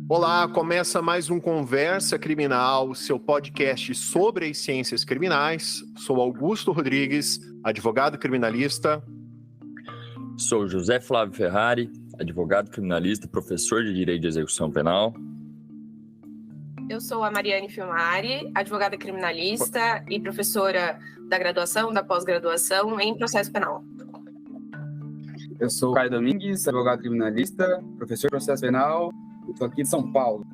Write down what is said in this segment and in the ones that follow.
Olá, começa mais um Conversa Criminal, seu podcast sobre as ciências criminais. Sou Augusto Rodrigues, advogado criminalista. Sou José Flávio Ferrari, advogado criminalista, professor de Direito de Execução Penal. Eu sou a Mariane Filmari, advogada criminalista e professora da graduação, da pós-graduação em processo penal. Eu sou o Caio Domingues, advogado criminalista, professor de processo penal, estou aqui de São Paulo.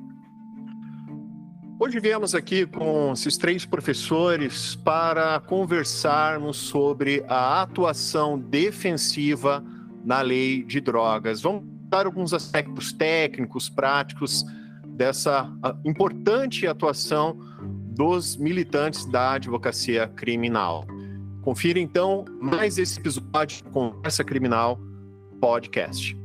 Hoje viemos aqui com esses três professores para conversarmos sobre a atuação defensiva na lei de drogas. Vamos dar alguns aspectos técnicos, práticos dessa importante atuação dos militantes da advocacia criminal. Confira então mais esse episódio do Conversa Criminal Podcast.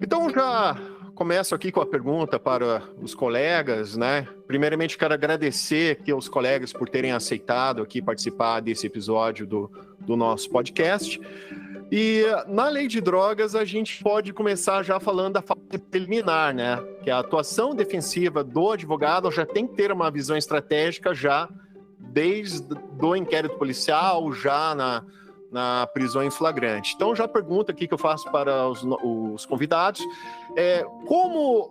Então já começo aqui com a pergunta para os colegas, né? Primeiramente quero agradecer aqui aos colegas por terem aceitado aqui participar desse episódio do nosso podcast. E na lei de drogas a gente pode começar já falando da fase preliminar, né? Que a atuação defensiva do advogado já tem que ter uma visão estratégica já desde o inquérito policial, já na prisão em flagrante. Então, já pergunta aqui que eu faço para os convidados, como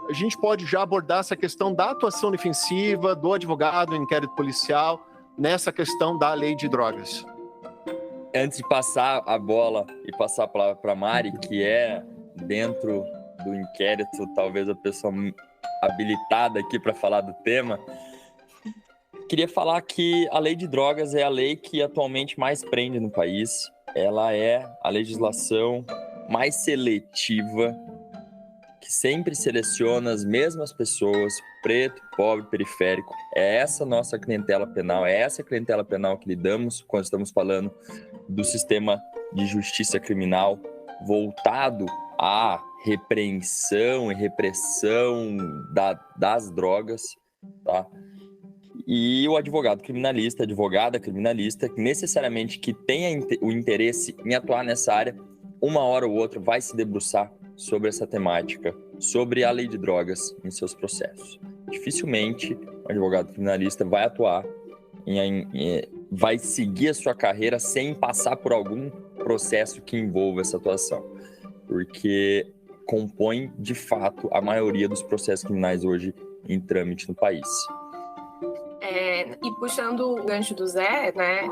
a gente pode já abordar essa questão da atuação defensiva do advogado no inquérito policial nessa questão da lei de drogas? Antes de passar a bola e passar a palavra para a Mari, que é, dentro do inquérito, talvez a pessoa habilitada aqui para falar do tema, queria falar que a lei de drogas é a lei que atualmente mais prende no país. Ela é a legislação mais seletiva, que sempre seleciona as mesmas pessoas, preto, pobre, periférico. É essa nossa clientela penal, é essa clientela penal que lidamos quando estamos falando do sistema de justiça criminal voltado à repreensão e repressão das drogas, tá? E o advogado criminalista, advogada criminalista, que necessariamente que tenha o interesse em atuar nessa área, uma hora ou outra vai se debruçar sobre essa temática, sobre a lei de drogas em seus processos. Dificilmente o advogado criminalista vai atuar, vai seguir a sua carreira sem passar por algum processo que envolva essa atuação, porque compõe, de fato, a maioria dos processos criminais hoje em trâmite no país. E puxando o gancho do Zé, né,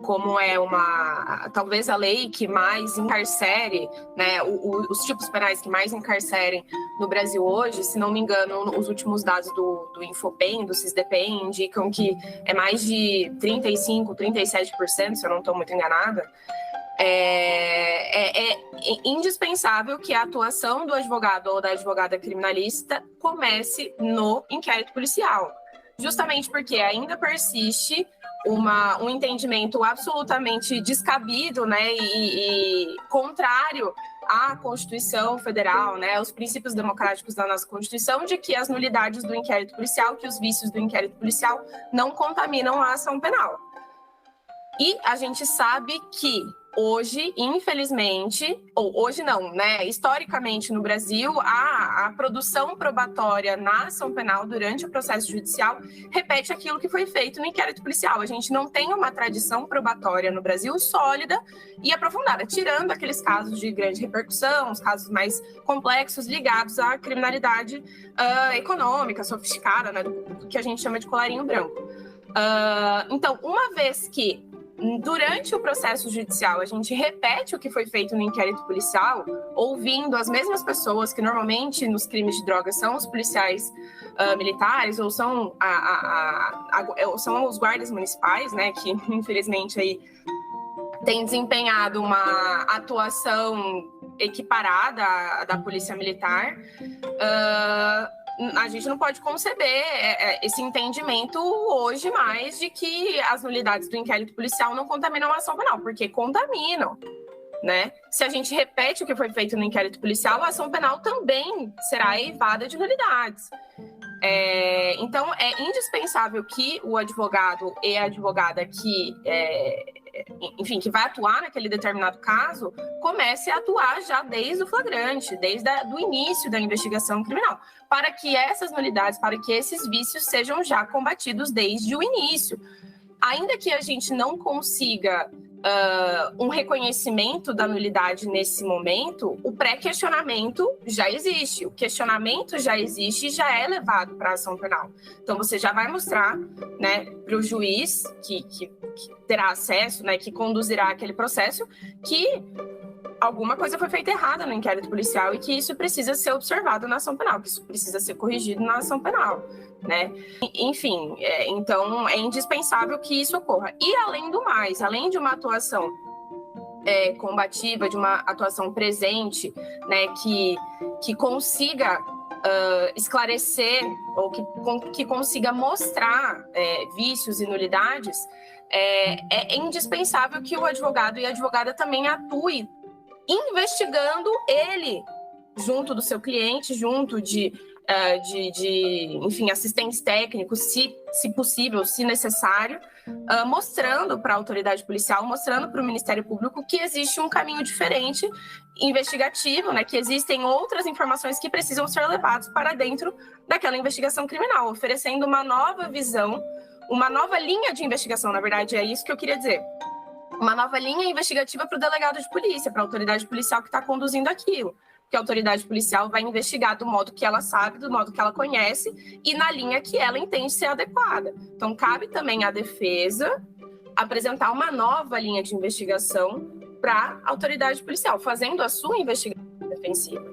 como é talvez a lei que mais encarcere, né, os tipos penais que mais encarcerem no Brasil hoje, se não me engano, os últimos dados do Infopen, do Sisdepem, indicam que é mais de 35%, 37%, se eu não estou muito enganada. É indispensável que a atuação do advogado ou da advogada criminalista comece no inquérito policial. Justamente porque ainda persiste um entendimento absolutamente descabido, né, e contrário à Constituição Federal, né, aos princípios democráticos da nossa Constituição, de que as nulidades do inquérito policial, que os vícios do inquérito policial não contaminam a ação penal. E a gente sabe que hoje, infelizmente, ou hoje não, né? Historicamente no Brasil, a produção probatória na ação penal durante o processo judicial repete aquilo que foi feito no inquérito policial. A gente não tem uma tradição probatória no Brasil sólida e aprofundada, tirando aqueles casos de grande repercussão, os casos mais complexos ligados à criminalidade econômica, sofisticada, né? Do que a gente chama de colarinho branco. Então, uma vez que durante o processo judicial a gente repete o que foi feito no inquérito policial, ouvindo as mesmas pessoas que normalmente nos crimes de drogas são os policiais militares ou são, são os guardas municipais, né, que infelizmente aí têm desempenhado uma atuação equiparada à da polícia militar. A gente não pode conceber esse entendimento hoje mais de que as nulidades do inquérito policial não contaminam a ação penal, porque contaminam, né? Se a gente repete o que foi feito no inquérito policial, a ação penal também será eivada de nulidades. Então, é indispensável que o advogado e a advogada que vai atuar naquele determinado caso, comece a atuar já desde o flagrante, desde o início da investigação criminal, para que essas nulidades, para que esses vícios sejam já combatidos desde o início. Ainda que a gente não consiga um reconhecimento da nulidade nesse momento, o pré-questionamento já existe, o questionamento já existe e já é levado para a ação penal. Então, você já vai mostrar, né, para o juiz que terá acesso, né, que conduzirá aquele processo, que alguma coisa foi feita errada no inquérito policial e que isso precisa ser observado na ação penal, que isso precisa ser corrigido na ação penal, né? Enfim, então é indispensável que isso ocorra. E além do mais, além de uma atuação combativa, de uma atuação presente, né, que consiga esclarecer ou que consiga mostrar vícios e nulidades, é indispensável que o advogado e a advogada também atuem investigando ele junto do seu cliente, junto de assistentes técnicos, se possível, se necessário, mostrando para a autoridade policial, mostrando para o Ministério Público que existe um caminho diferente investigativo, né, que existem outras informações que precisam ser levadas para dentro daquela investigação criminal, oferecendo uma nova visão, uma nova linha de investigação, na verdade, é isso que eu queria dizer. Uma nova linha investigativa para o delegado de polícia, para a autoridade policial que está conduzindo aquilo. Porque a autoridade policial vai investigar do modo que ela sabe, do modo que ela conhece e na linha que ela entende ser adequada. Então, cabe também à defesa apresentar uma nova linha de investigação para a autoridade policial, fazendo a sua investigação defensiva.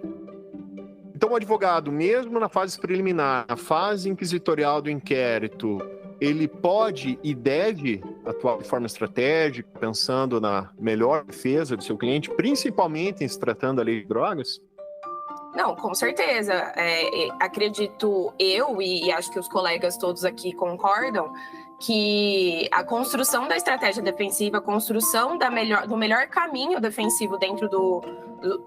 Então, o advogado, mesmo na fase preliminar, na fase inquisitorial do inquérito, ele pode e deve atuar de forma estratégica, pensando na melhor defesa do seu cliente, principalmente em se tratando da lei de drogas? Não, com certeza. Acredito eu, e acho que os colegas todos aqui concordam, que a construção da estratégia defensiva, a construção do melhor caminho defensivo dentro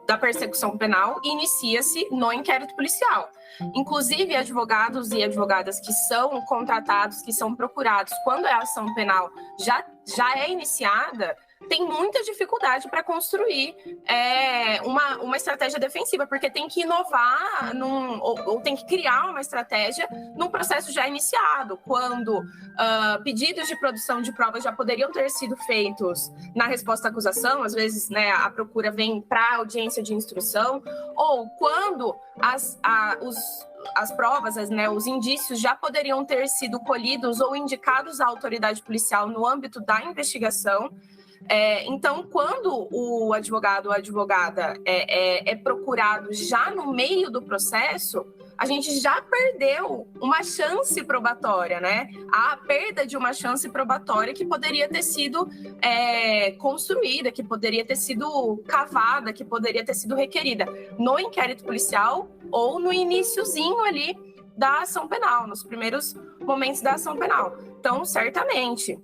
da persecução penal inicia-se no inquérito policial. Inclusive, advogados e advogadas que são contratados, que são procurados quando a ação penal já é iniciada, tem muita dificuldade para construir uma estratégia defensiva, porque tem que inovar ou tem que criar uma estratégia num processo já iniciado, quando pedidos de produção de provas já poderiam ter sido feitos na resposta à acusação, às vezes, né, a procura vem para a audiência de instrução, ou quando as provas, né, os indícios já poderiam ter sido colhidos ou indicados à autoridade policial no âmbito da investigação. Então, quando o advogado ou a advogada é procurado já no meio do processo, a gente já perdeu uma chance probatória, né? A perda de uma chance probatória que poderia ter sido construída, que poderia ter sido cavada, que poderia ter sido requerida no inquérito policial ou no iniciozinho ali da ação penal, nos primeiros momentos da ação penal. Então, certamente,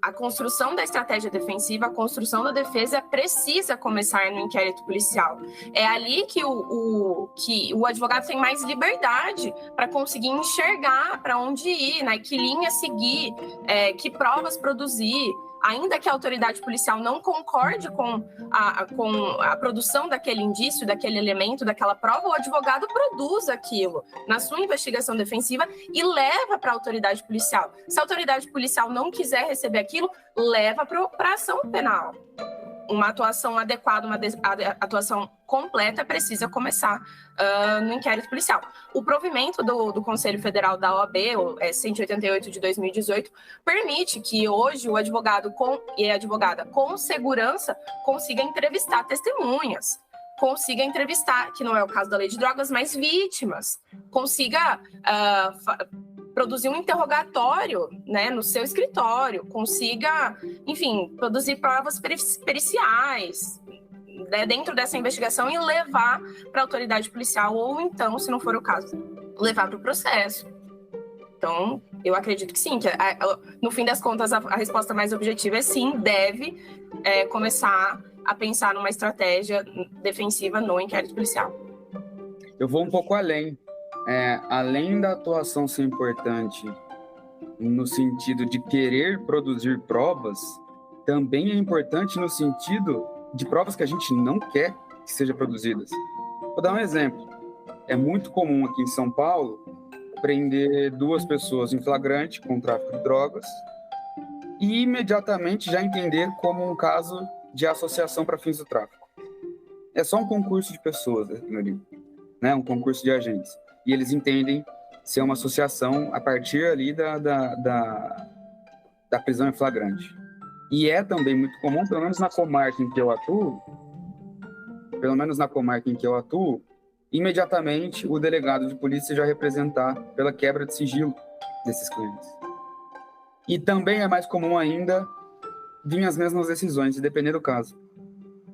a construção da estratégia defensiva, a construção da defesa precisa começar no inquérito policial. É ali que o advogado tem mais liberdade para conseguir enxergar para onde ir, né? Que linha seguir, que provas produzir. Ainda que a autoridade policial não concorde com a produção daquele indício, daquele elemento, daquela prova, o advogado produz aquilo na sua investigação defensiva e leva para a autoridade policial. Se a autoridade policial não quiser receber aquilo, leva para a ação penal. Uma atuação adequada, uma atuação completa precisa começar no inquérito policial. O provimento do Conselho Federal da OAB, o 188 de 2018, permite que hoje o advogado e a advogada com segurança consiga entrevistar testemunhas, consiga entrevistar, que não é o caso da lei de drogas, mas vítimas, consiga produzir um interrogatório, né, no seu escritório, consiga, enfim, produzir provas periciais, né, dentro dessa investigação e levar para a autoridade policial ou então, se não for o caso, levar para o processo. Então, eu acredito que sim, que no fim das contas a resposta mais objetiva é sim, deve começar a pensar numa estratégia defensiva no inquérito policial. Eu vou um pouco além. além da atuação ser importante no sentido de querer produzir provas, também é importante no sentido de provas que a gente não quer que sejam produzidas. Vou dar um exemplo. É muito comum aqui em São Paulo prender 2 pessoas em flagrante com tráfico de drogas e imediatamente já entender como um caso de associação para fins do tráfico. É só um concurso de pessoas, né? Um concurso de agentes. E eles entendem ser uma associação a partir ali da prisão em flagrante. E é também muito comum, pelo menos na comarca em que eu atuo, imediatamente o delegado de polícia já representar pela quebra de sigilo desses clientes. E também é mais comum ainda vir as mesmas decisões, se depender do caso.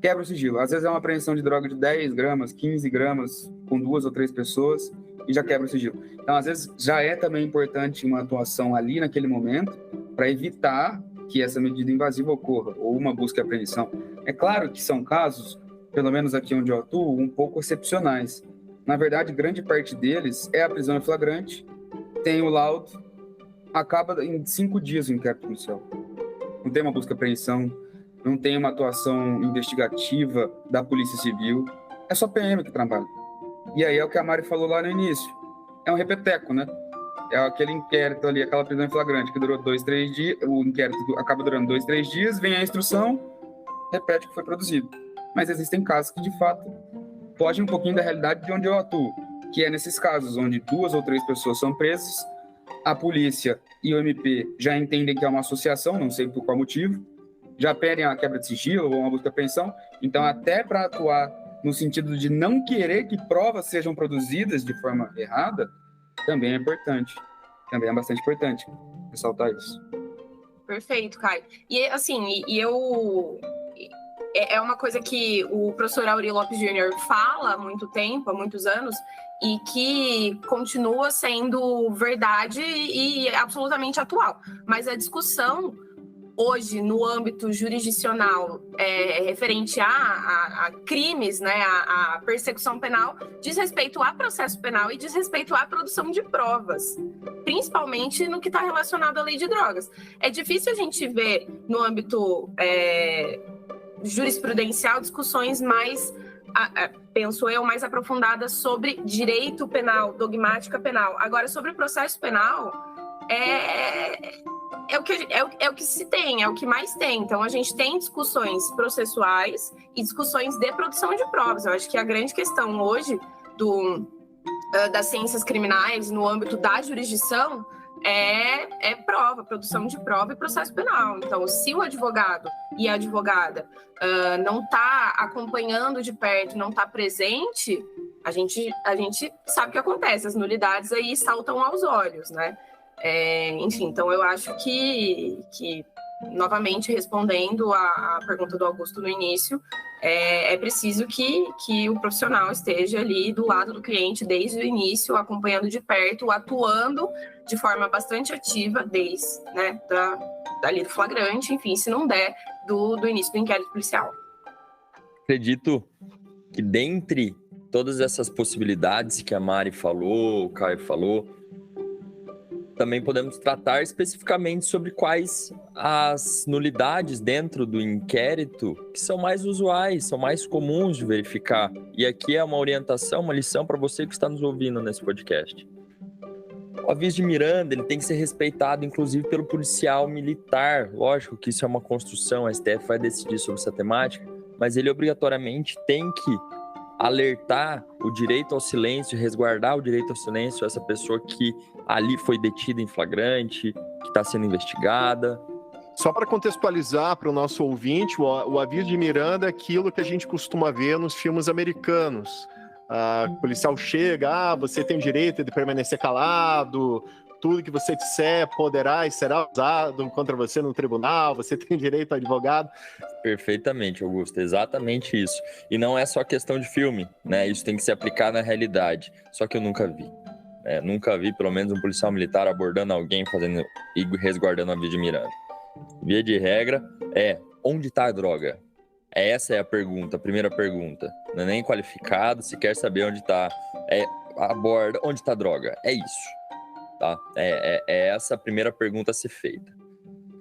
Quebra o sigilo. Às vezes é uma apreensão de droga de 10 gramas, 15 gramas, com 2 ou 3 pessoas, e já quebra o sigilo. Então, às vezes, já é também importante uma atuação ali naquele momento para evitar que essa medida invasiva ocorra, ou uma busca e apreensão. É claro que são casos, pelo menos aqui onde eu atuo, um pouco excepcionais. Na verdade, grande parte deles é a prisão em flagrante, tem o laudo, acaba em 5 dias o inquérito policial. Não tem uma busca e apreensão, não tem uma atuação investigativa da Polícia Civil, é só PM que trabalha. E aí é o que a Mari falou lá no início, é um repeteco, né? É aquele inquérito ali, aquela prisão em flagrante que durou 2, 3 dias, o inquérito acaba durando 2, 3 dias, vem a instrução, repete o que foi produzido. Mas existem casos que, de fato, fogem um pouquinho da realidade de onde eu atuo, que é nesses casos onde 2 ou 3 pessoas são presas, a polícia e o MP já entendem que é uma associação, não sei por qual motivo, já pedem a quebra de sigilo ou uma busca e apreensão, então até para atuar no sentido de não querer que provas sejam produzidas de forma errada, também é importante, também é bastante importante ressaltar isso. Perfeito, Caio. E assim, é uma coisa que o professor Auri Lopes Júnior fala há muito tempo, há muitos anos, e que continua sendo verdade e absolutamente atual. Mas a discussão hoje no âmbito jurisdicional referente a crimes, né, a persecução penal, diz respeito a processo penal e diz respeito à produção de provas, principalmente no que está relacionado à lei de drogas. É difícil a gente ver no âmbito jurisprudencial discussões mais, penso eu, mais aprofundadas sobre direito penal, dogmática penal. Agora, sobre o processo penal, é o que se tem, é o que mais tem. Então, a gente tem discussões processuais e discussões de produção de provas. Eu acho que a grande questão hoje das ciências criminais, no âmbito da jurisdição, é prova, produção de prova e processo penal. Então, se o advogado e a advogada não está acompanhando de perto, não está presente, a gente sabe o que acontece, as nulidades aí saltam aos olhos, né? Enfim, então eu acho que novamente respondendo a pergunta do Augusto no início, é preciso que o profissional esteja ali do lado do cliente desde o início, acompanhando de perto, atuando de forma bastante ativa desde, né, dali do flagrante, enfim, se não der, do início do inquérito policial. Acredito que dentre todas essas possibilidades que a Mari falou, o Caio falou, também podemos tratar especificamente sobre quais as nulidades dentro do inquérito que são mais usuais, são mais comuns de verificar. E aqui é uma orientação, uma lição para você que está nos ouvindo nesse podcast. O aviso de Miranda, ele tem que ser respeitado, inclusive, pelo policial militar. Lógico que isso é uma construção, a STF vai decidir sobre essa temática, mas ele obrigatoriamente tem que alertar o direito ao silêncio, resguardar o direito ao silêncio essa pessoa que ali foi detida em flagrante, que está sendo investigada. Só para contextualizar para o nosso ouvinte, o aviso de Miranda é aquilo que a gente costuma ver nos filmes americanos. O policial chega, você tem o direito de permanecer calado, tudo que você disser poderá e será usado contra você no tribunal, você tem direito a advogado. Perfeitamente, Augusto, exatamente isso. E não é só questão de filme, né? Isso tem que se aplicar na realidade. Só que eu nunca vi. Nunca vi, pelo menos, um policial militar abordando alguém fazendo e resguardando a via de Miranda. Via de regra onde está a droga? Essa é a pergunta, a primeira pergunta. Não é nem qualificado, se quer saber onde está. aborda onde está a droga. É isso, tá? É essa a primeira pergunta a ser feita.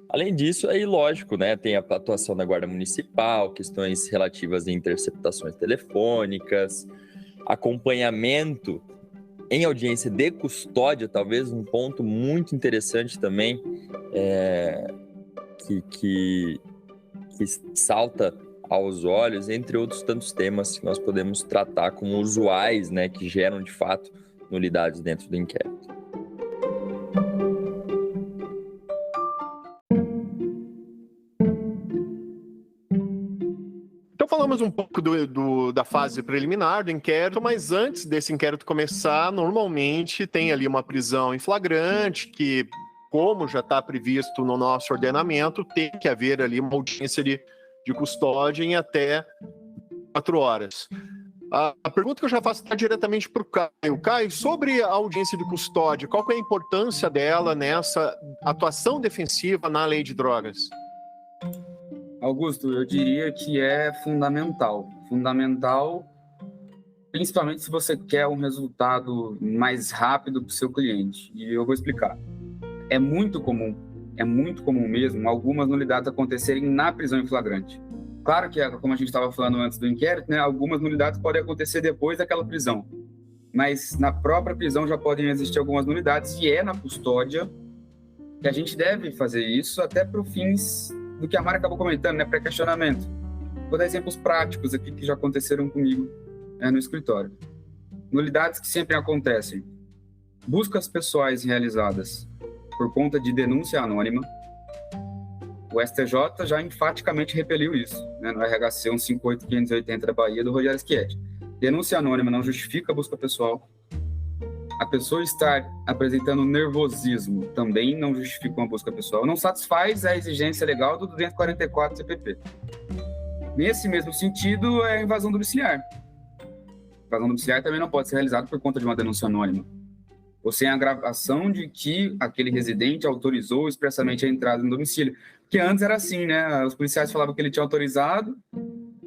Além disso, aí, lógico, né, tem a atuação da Guarda Municipal, questões relativas a interceptações telefônicas, acompanhamento em audiência de custódia, talvez um ponto muito interessante também, que salta aos olhos, entre outros tantos temas que nós podemos tratar como usuais, né, que geram, de fato, nulidades dentro do inquérito. Então falamos um pouco da fase preliminar do inquérito, mas antes desse inquérito começar, normalmente tem ali uma prisão em flagrante, que, como já está previsto no nosso ordenamento, tem que haver ali uma audiência de custódia em até 4 horas. A pergunta que eu já faço está diretamente para o Caio. Caio, sobre a audiência de custódia, qual que é a importância dela nessa atuação defensiva na lei de drogas? Augusto, eu diria que é fundamental, principalmente se você quer um resultado mais rápido para o seu cliente. E eu vou explicar. É muito comum mesmo, algumas nulidades acontecerem na prisão em flagrante. Claro que, como a gente estava falando antes do inquérito, né, algumas nulidades podem acontecer depois daquela prisão, mas na própria prisão já podem existir algumas nulidades, e é na custódia que a gente deve fazer isso, até para os fins do que a Mari acabou comentando, né, pré-questionamento. Vou dar exemplos práticos aqui que já aconteceram comigo no escritório. Nulidades que sempre acontecem. Buscas pessoais realizadas por conta de denúncia anônima. O STJ já enfaticamente repeliu isso, né, no RHC 158580 da Bahia, do Rogério Schietti. Denúncia anônima não justifica a busca pessoal. A pessoa estar apresentando nervosismo também não justifica uma busca pessoal. Não satisfaz a exigência legal do 244 CPP. Nesse mesmo sentido, é a invasão domiciliar. A invasão domiciliar também não pode ser realizada por conta de uma denúncia anônima, ou sem a gravação de que aquele residente autorizou expressamente a entrada no domicílio. Porque antes era assim, né? Os policiais falavam que ele tinha autorizado,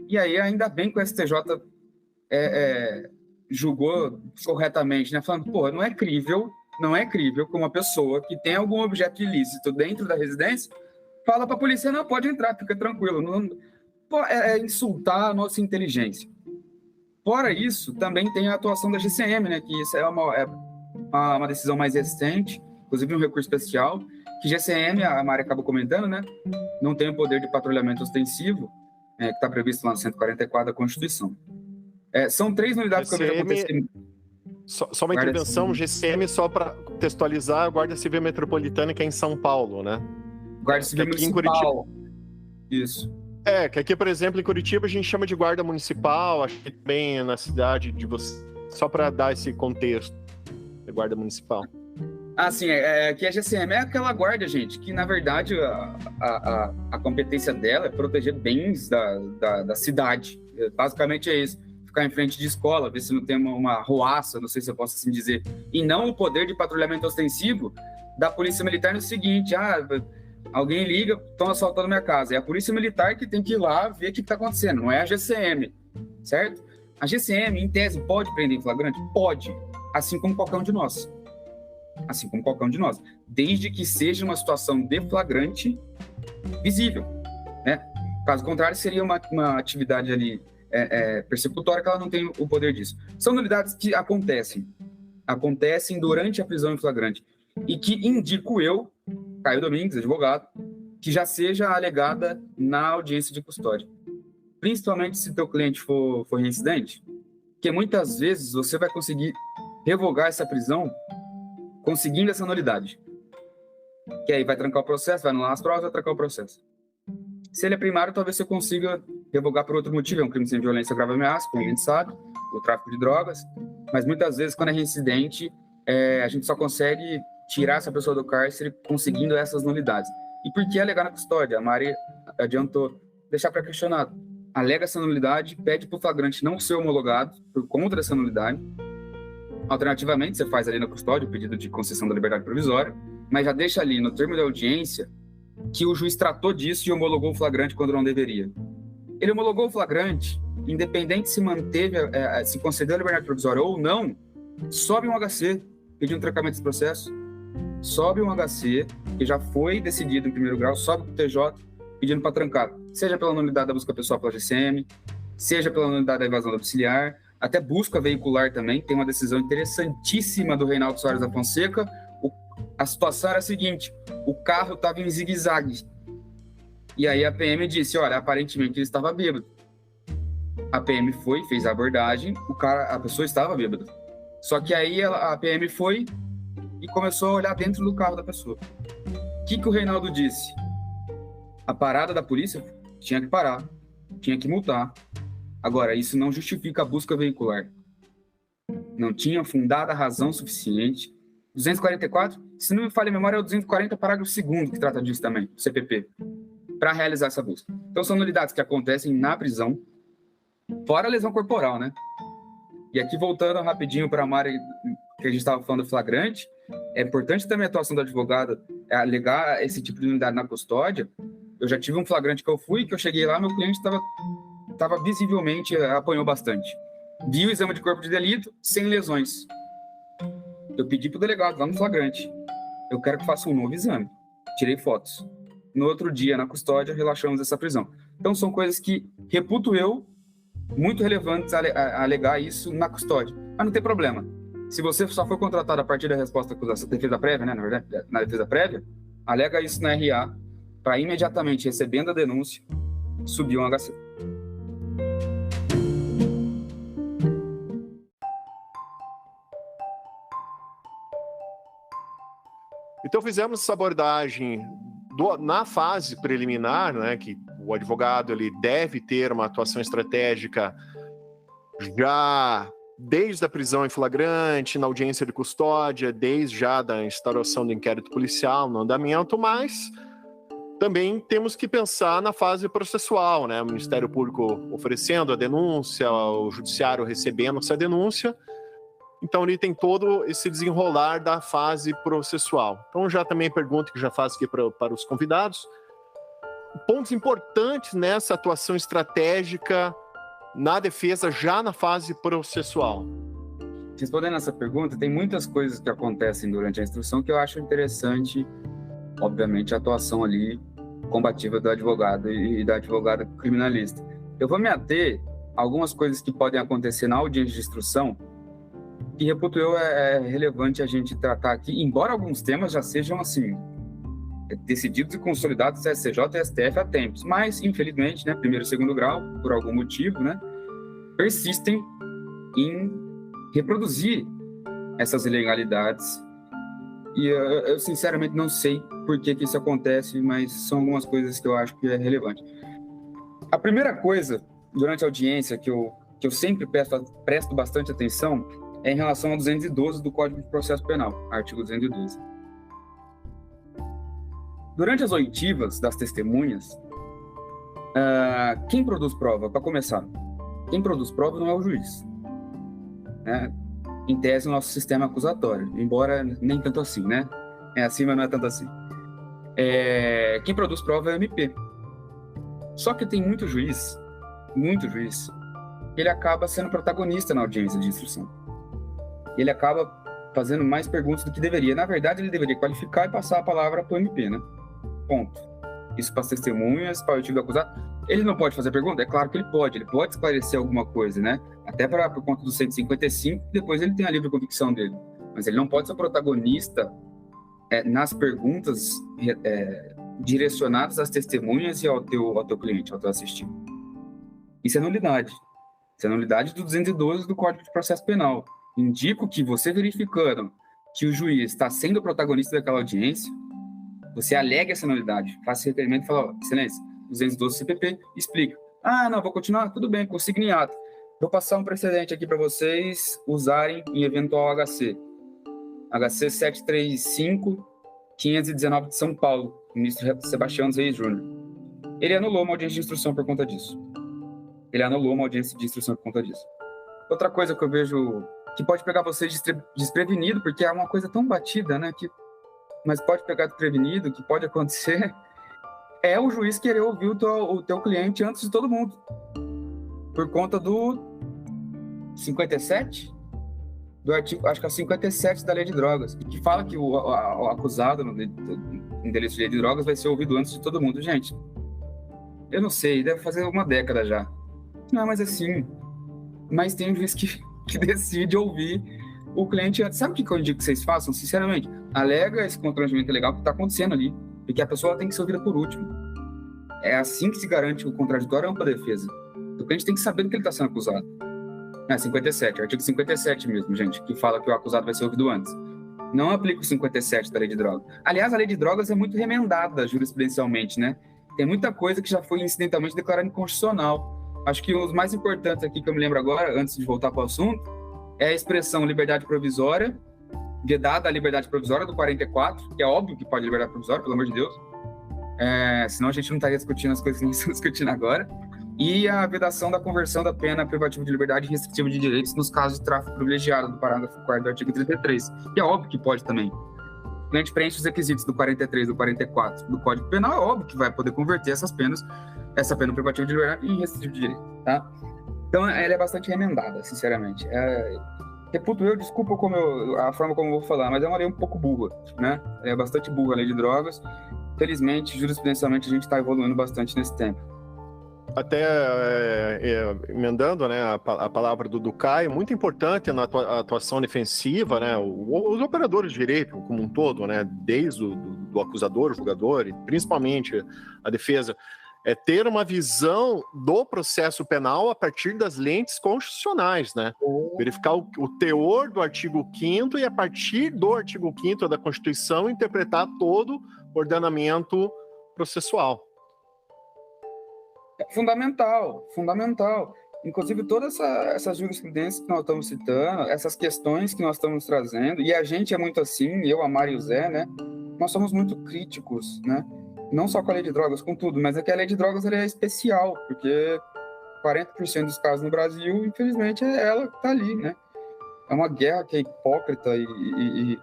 e aí ainda bem que o STJ julgou corretamente, né? Falando, pô, não é crível que uma pessoa que tem algum objeto ilícito dentro da residência fala para a polícia, não, pode entrar, fica tranquilo. Não, insultar a nossa inteligência. Fora isso, também tem a atuação da GCM, né? Que isso é uma decisão mais recente, inclusive um recurso especial, que GCM, a Mari acabou comentando, né? Não tem o poder de patrulhamento ostensivo, que está previsto lá no 144 da Constituição. São 3 unidades que eu vejo acontecer. Só uma intervenção, GCM, só para textualizar, a Guarda Civil Metropolitana, que é em São Paulo, né? Guarda Civil Municipal. Isso. Que aqui, por exemplo, em Curitiba, a gente chama de Guarda Municipal, acho que também na cidade de vocês, só para dar esse contexto, de Guarda Municipal. Sim, que a GCM é aquela guarda, gente, que na verdade a competência dela é proteger bens da cidade. Basicamente é isso. Ficar em frente de escola, ver se não tem uma roaça, não sei se eu posso assim dizer. E não o poder de patrulhamento ostensivo da Polícia Militar no seguinte, alguém liga, estão assaltando minha casa. É a Polícia Militar que tem que ir lá ver o que está acontecendo, não é a GCM, certo? A GCM, em tese, pode prender em flagrante? Pode, assim como qualquer um de nós. Desde que seja uma situação de flagrante visível, né? Caso contrário, seria uma atividade ali persecutória, que ela não tem o poder disso. São nulidades que acontecem durante a prisão em flagrante e que indico eu, Caio Domingues, advogado, que já seja alegada na audiência de custódia. Principalmente se teu cliente for reincidente, porque muitas vezes você vai conseguir revogar essa prisão conseguindo essa nulidade. Que aí vai trancar o processo, vai anular as provas, vai trancar o processo. Se ele é primário, talvez você consiga revogar por outro motivo. É um crime sem violência, grave ameaça, como a gente sabe, o tráfico de drogas. Mas muitas vezes, quando é reincidente, a gente só consegue tirar essa pessoa do cárcere conseguindo essas nulidades. E por que alegar na custódia? A Mari adiantou. Deixar para questionado. Alega essa nulidade, pede para o flagrante não ser homologado por conta dessa nulidade. Alternativamente, você faz ali na custódia o pedido de concessão da liberdade provisória, mas já deixa ali no termo da audiência que o juiz tratou disso e homologou o flagrante quando não deveria. Ele homologou o flagrante, independente se manteve, se concedeu a liberdade provisória ou não, sobe um HC pedindo trancamento desse processo, sobe um HC que já foi decidido em primeiro grau, sobe para o TJ pedindo para trancar, seja pela nulidade da busca pessoal pela GCM, seja pela nulidade da evasão domiciliar, até busca veicular também. Tem uma decisão interessantíssima do Reinaldo Soares da Fonseca. A situação era a seguinte: o carro estava em zigue-zague. E aí a PM disse, olha, aparentemente ele estava bêbado. A PM foi, fez a abordagem, a pessoa estava bêbada. Só que aí a PM foi e começou a olhar dentro do carro da pessoa. O que o Reinaldo disse? A parada da polícia tinha que parar, tinha que multar. Agora, isso não justifica a busca veicular. Não tinha fundada razão suficiente. 244, se não me falha a memória, é o 240, parágrafo 2º, que trata disso também, o CPP, para realizar essa busca. Então, são nulidades que acontecem na prisão, fora a lesão corporal, né? E aqui, voltando rapidinho para a Mari, que a gente estava falando do flagrante, é importante também a atuação do advogado alegar esse tipo de nulidade na custódia. Eu já tive um flagrante que eu cheguei lá, meu cliente estava visivelmente, apanhou bastante. Vi o exame de corpo de delito, sem lesões. Eu pedi para o delegado lá no flagrante, eu quero que faça um novo exame. Tirei fotos. No outro dia, na custódia, relaxamos essa prisão. Então, são coisas que reputo eu muito relevantes a alegar isso na custódia. Mas não tem problema. Se você só for contratado a partir da resposta à acusação, defesa prévia, né, na verdade, na defesa prévia, alega isso na RA para imediatamente, recebendo a denúncia, subir um HC. Então fizemos essa abordagem na fase preliminar, né, que o advogado ele deve ter uma atuação estratégica já desde a prisão em flagrante, na audiência de custódia, desde já da instauração do inquérito policial no andamento, mas também temos que pensar na fase processual, né, o Ministério Público oferecendo a denúncia, o Judiciário recebendo essa denúncia. Então, ele tem todo esse desenrolar da fase processual. Então, já também pergunto que já faço aqui para os convidados. Pontos importantes nessa atuação estratégica na defesa, já na fase processual. Respondendo essa pergunta, tem muitas coisas que acontecem durante a instrução que eu acho interessante, obviamente, a atuação ali combativa do advogado e da advogada criminalista. Eu vou me ater a algumas coisas que podem acontecer na audiência de instrução, que reputo eu é relevante a gente tratar aqui, embora alguns temas já sejam assim, decididos e consolidados SCJ e STF há tempos, mas infelizmente, né, primeiro e segundo grau, por algum motivo, né, persistem em reproduzir essas ilegalidades, e eu sinceramente não sei por que isso acontece, mas são algumas coisas que eu acho que é relevante. A primeira coisa, durante a audiência, que eu sempre presto bastante atenção, é em relação ao 212 do Código de Processo Penal, artigo 212. Durante as oitivas das testemunhas, quem produz prova, para começar, quem produz prova não é o juiz. Né? Em tese, o nosso sistema acusatório, embora nem tanto assim, né? É assim, mas não é tanto assim. Quem produz prova é o MP. Só que tem muito juiz, ele acaba sendo protagonista na audiência de instrução. Ele acaba fazendo mais perguntas do que deveria. Na verdade, ele deveria qualificar e passar a palavra para o MP, né? Ponto. Isso para as testemunhas, para o oitivo do acusado. Ele não pode fazer pergunta? É claro que ele pode esclarecer alguma coisa, né? Até por conta do 155, depois ele tem a livre convicção dele. Mas ele não pode ser protagonista nas perguntas direcionadas às testemunhas e ao teu cliente, ao teu assistido. Isso é nulidade. Isso é nulidade do 212 do Código de Processo Penal. Indico que você verificando que o juiz está sendo o protagonista daquela audiência, você alega essa nulidade, faça requerimento e fala, excelência, 212 CPP, explica. Não, vou continuar? Tudo bem, consigna em ato. Vou passar um precedente aqui para vocês usarem em eventual HC. HC 735-519 de São Paulo, ministro Sebastião dos Reis Júnior. Ele anulou uma audiência de instrução por conta disso. Outra coisa que eu vejo que pode pegar você desprevenido, porque é uma coisa tão batida, né? Mas pode pegar desprevenido, que pode acontecer, é o juiz querer ouvir o teu cliente antes de todo mundo. Por conta do 57 do artigo, acho que é o 57 da Lei de Drogas, que fala que o acusado em delito de lei de drogas vai ser ouvido antes de todo mundo. Gente, eu não sei, deve fazer uma década já. Não, mas assim, mas tem um juiz que decide ouvir o cliente antes. Sabe o que eu indico que vocês façam? Sinceramente, alega esse constrangimento legal que está acontecendo ali, porque a pessoa tem que ser ouvida por último. É assim que se garante o contraditório ou a ampla defesa. O cliente tem que saber do que ele está sendo acusado. É 57, artigo 57 mesmo, gente, que fala que o acusado vai ser ouvido antes. Não aplica o 57 da Lei de Drogas. Aliás, a Lei de Drogas é muito remendada jurisprudencialmente, né? Tem muita coisa que já foi incidentalmente declarada inconstitucional. Acho que os mais importantes aqui que eu me lembro agora, antes de voltar para o assunto, é a expressão liberdade provisória, vedada a liberdade provisória do 44, que é óbvio que pode liberdade provisória, pelo amor de Deus. Senão a gente não estaria discutindo as coisas que a gente está discutindo agora. E a vedação da conversão da pena privativa de liberdade e restritiva de direitos nos casos de tráfico privilegiado, do parágrafo 4º do artigo 33. Que é óbvio que pode também. O cliente preenche os requisitos do 43, do 44 do Código Penal, é óbvio que vai poder converter essas penas, essa pena privativa de liberdade em restritivo de direito, tá? Então, ela é bastante remendada, sinceramente. Reputo eu, desculpa a forma como eu vou falar, mas é uma lei um pouco burra, né? É bastante burra a Lei de Drogas. Felizmente, jurisprudencialmente, a gente está evoluindo bastante nesse tempo. Até emendando, né, a palavra do Caio, muito importante na atuação defensiva, né, os operadores de direito como um todo, né, desde do acusador, o julgador e principalmente a defesa, ter uma visão do processo penal a partir das lentes constitucionais, né, verificar o teor do artigo 5º e a partir do artigo 5º da Constituição interpretar todo o ordenamento processual. Fundamental. Inclusive, todas essas jurisprudências que nós estamos citando, essas questões que nós estamos trazendo, e a gente é muito assim, eu, a Mari e o Zé, né? Nós somos muito críticos, né? Não só com a Lei de Drogas, com tudo, mas é que a Lei de Drogas ela é especial, porque 40% dos casos no Brasil, infelizmente, é ela que está ali, né? É uma guerra que é hipócrita e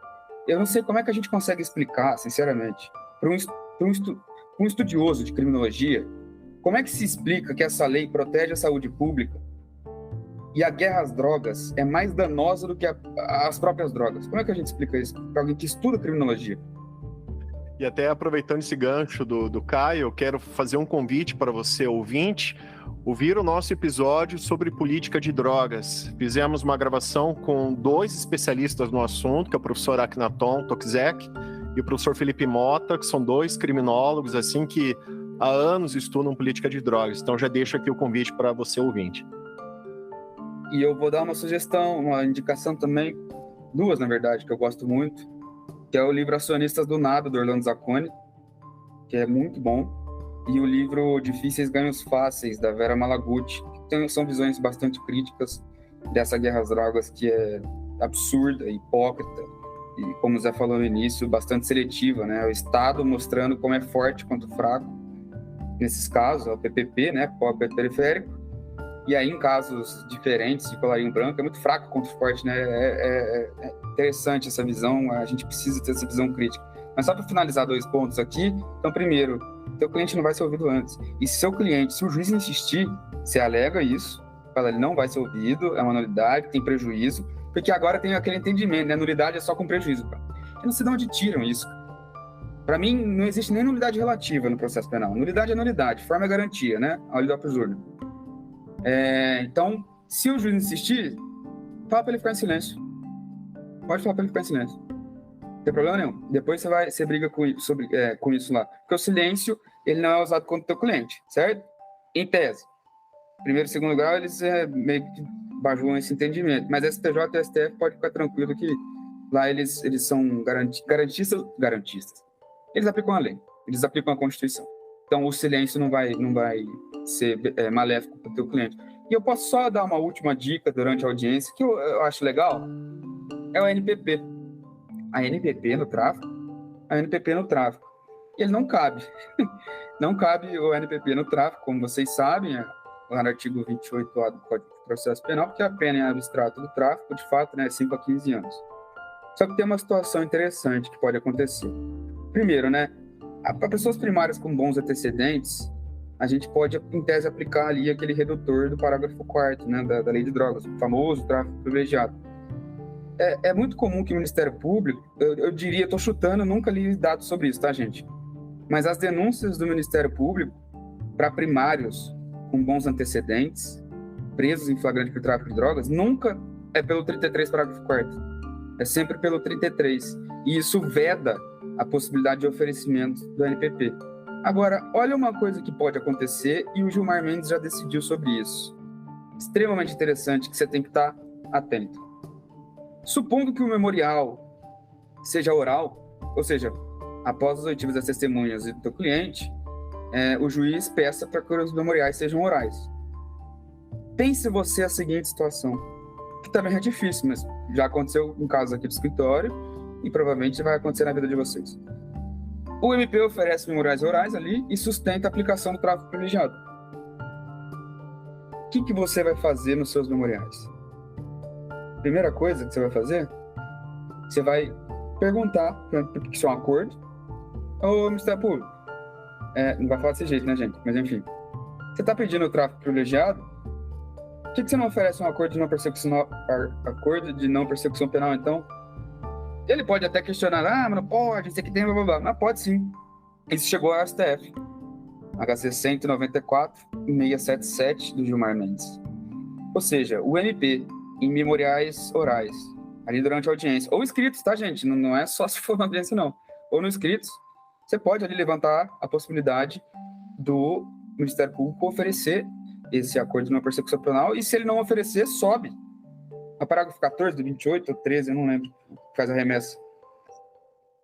eu não sei como é que a gente consegue explicar, sinceramente, para um estudioso de criminologia. Como é que se explica que essa lei protege a saúde pública e a guerra às drogas é mais danosa do que as próprias drogas? Como é que a gente explica isso para alguém que estuda criminologia? E até aproveitando esse gancho do Caio, eu quero fazer um convite para você, ouvinte, ouvir o nosso episódio sobre política de drogas. Fizemos uma gravação com 2 especialistas no assunto, que é o professor Akhenaton Tokzek e o professor Felipe Mota, que são 2 criminólogos, assim, que há anos estudam política de drogas. Então já deixo aqui o convite para você, ouvinte. E eu vou dar uma sugestão, uma indicação também, 2 na verdade, que eu gosto muito, que é o livro Acionistas do Nada, do Orlando Zacconi, que é muito bom, e o livro Difíceis Ganhos Fáceis, da Vera Malaguti, que são visões bastante críticas dessa guerra às drogas, que é absurda, hipócrita, e como o Zé falou no início, bastante seletiva, né? O Estado mostrando como é forte quanto fraco, nesses casos, é o PPP, né, pobre periférico, e aí em casos diferentes de colarinho branco, é muito fraco contra o forte, né, é interessante essa visão, a gente precisa ter essa visão crítica. Mas só para finalizar 2 pontos aqui, então primeiro, teu cliente não vai ser ouvido antes, e se o juiz insistir, você alega isso, fala, ele não vai ser ouvido, é uma nulidade, tem prejuízo, porque agora tem aquele entendimento, né, nulidade é só com prejuízo, cara. Eu não sei de onde tiram isso. Para mim, não existe nem nulidade relativa no processo penal. Nulidade é nulidade, forma é garantia, né? Ao olho do júri. Então, se o juiz insistir, fala para ele ficar em silêncio. Pode falar para ele ficar em silêncio. Não tem problema nenhum. Depois você briga com isso lá. Porque o silêncio, ele não é usado contra o teu cliente, certo? Em tese. Primeiro e segundo grau, eles meio que bajulam esse entendimento. Mas STJ e STF pode ficar tranquilo que lá eles são garantistas. Eles aplicam a lei, eles aplicam a Constituição. Então, o silêncio não vai ser maléfico para o teu cliente. E eu posso só dar uma última dica durante a audiência, que eu acho legal, é o NPP. A NPP no tráfico. Ele não cabe. Não cabe o NPP no tráfico, como vocês sabem, lá no artigo 28A do Código de Processo Penal, porque a pena é abstrata do tráfico, de fato, né, 5 a 15 anos. Só que tem uma situação interessante que pode acontecer. Primeiro, né, para pessoas primárias com bons antecedentes, a gente pode, em tese, aplicar ali aquele redutor do parágrafo 4º, né, da Lei de Drogas, o famoso tráfico privilegiado. é muito comum que o Ministério Público, eu diria, estou chutando, nunca li dados sobre isso, tá, gente? Mas as denúncias do Ministério Público para primários com bons antecedentes, presos em flagrante por tráfico de drogas, nunca é pelo 33, parágrafo 4º. É sempre pelo 33. E isso veda a possibilidade de oferecimento do NPP. Agora, olha uma coisa que pode acontecer, e o Gilmar Mendes já decidiu sobre isso. Extremamente interessante, que você tem que estar atento. Supondo que o memorial seja oral, ou seja, após os oitivos das testemunhas e do cliente, o juiz peça para que os memoriais sejam orais. Pense você a seguinte situação, que também é difícil, mas já aconteceu um caso aqui do escritório e provavelmente vai acontecer na vida de vocês. O MP oferece memoriais orais ali e sustenta a aplicação do tráfico privilegiado. O que você vai fazer nos seus memoriais? Primeira coisa que você vai fazer, você vai perguntar, porque isso é um acordo, ao Ministério Público. Não vai falar desse jeito, né, gente? Mas enfim. Você está pedindo o tráfico privilegiado, por que você não oferece um acordo de não persecução penal, então? Ele pode até questionar, mas não pode, isso aqui tem, blá, blá, blá. Mas pode sim. Isso chegou ao STF. HC 194-677 do Gilmar Mendes. Ou seja, o MP em memoriais orais, ali durante a audiência, ou escritos, tá, gente? Não é só se for na audiência, não. Ou no escritos, você pode ali levantar a possibilidade do Ministério Público oferecer esse acordo de não persecução penal, e se ele não oferecer, sobe. A parágrafo 14 do 28 ou 13, eu não lembro, faz a remessa.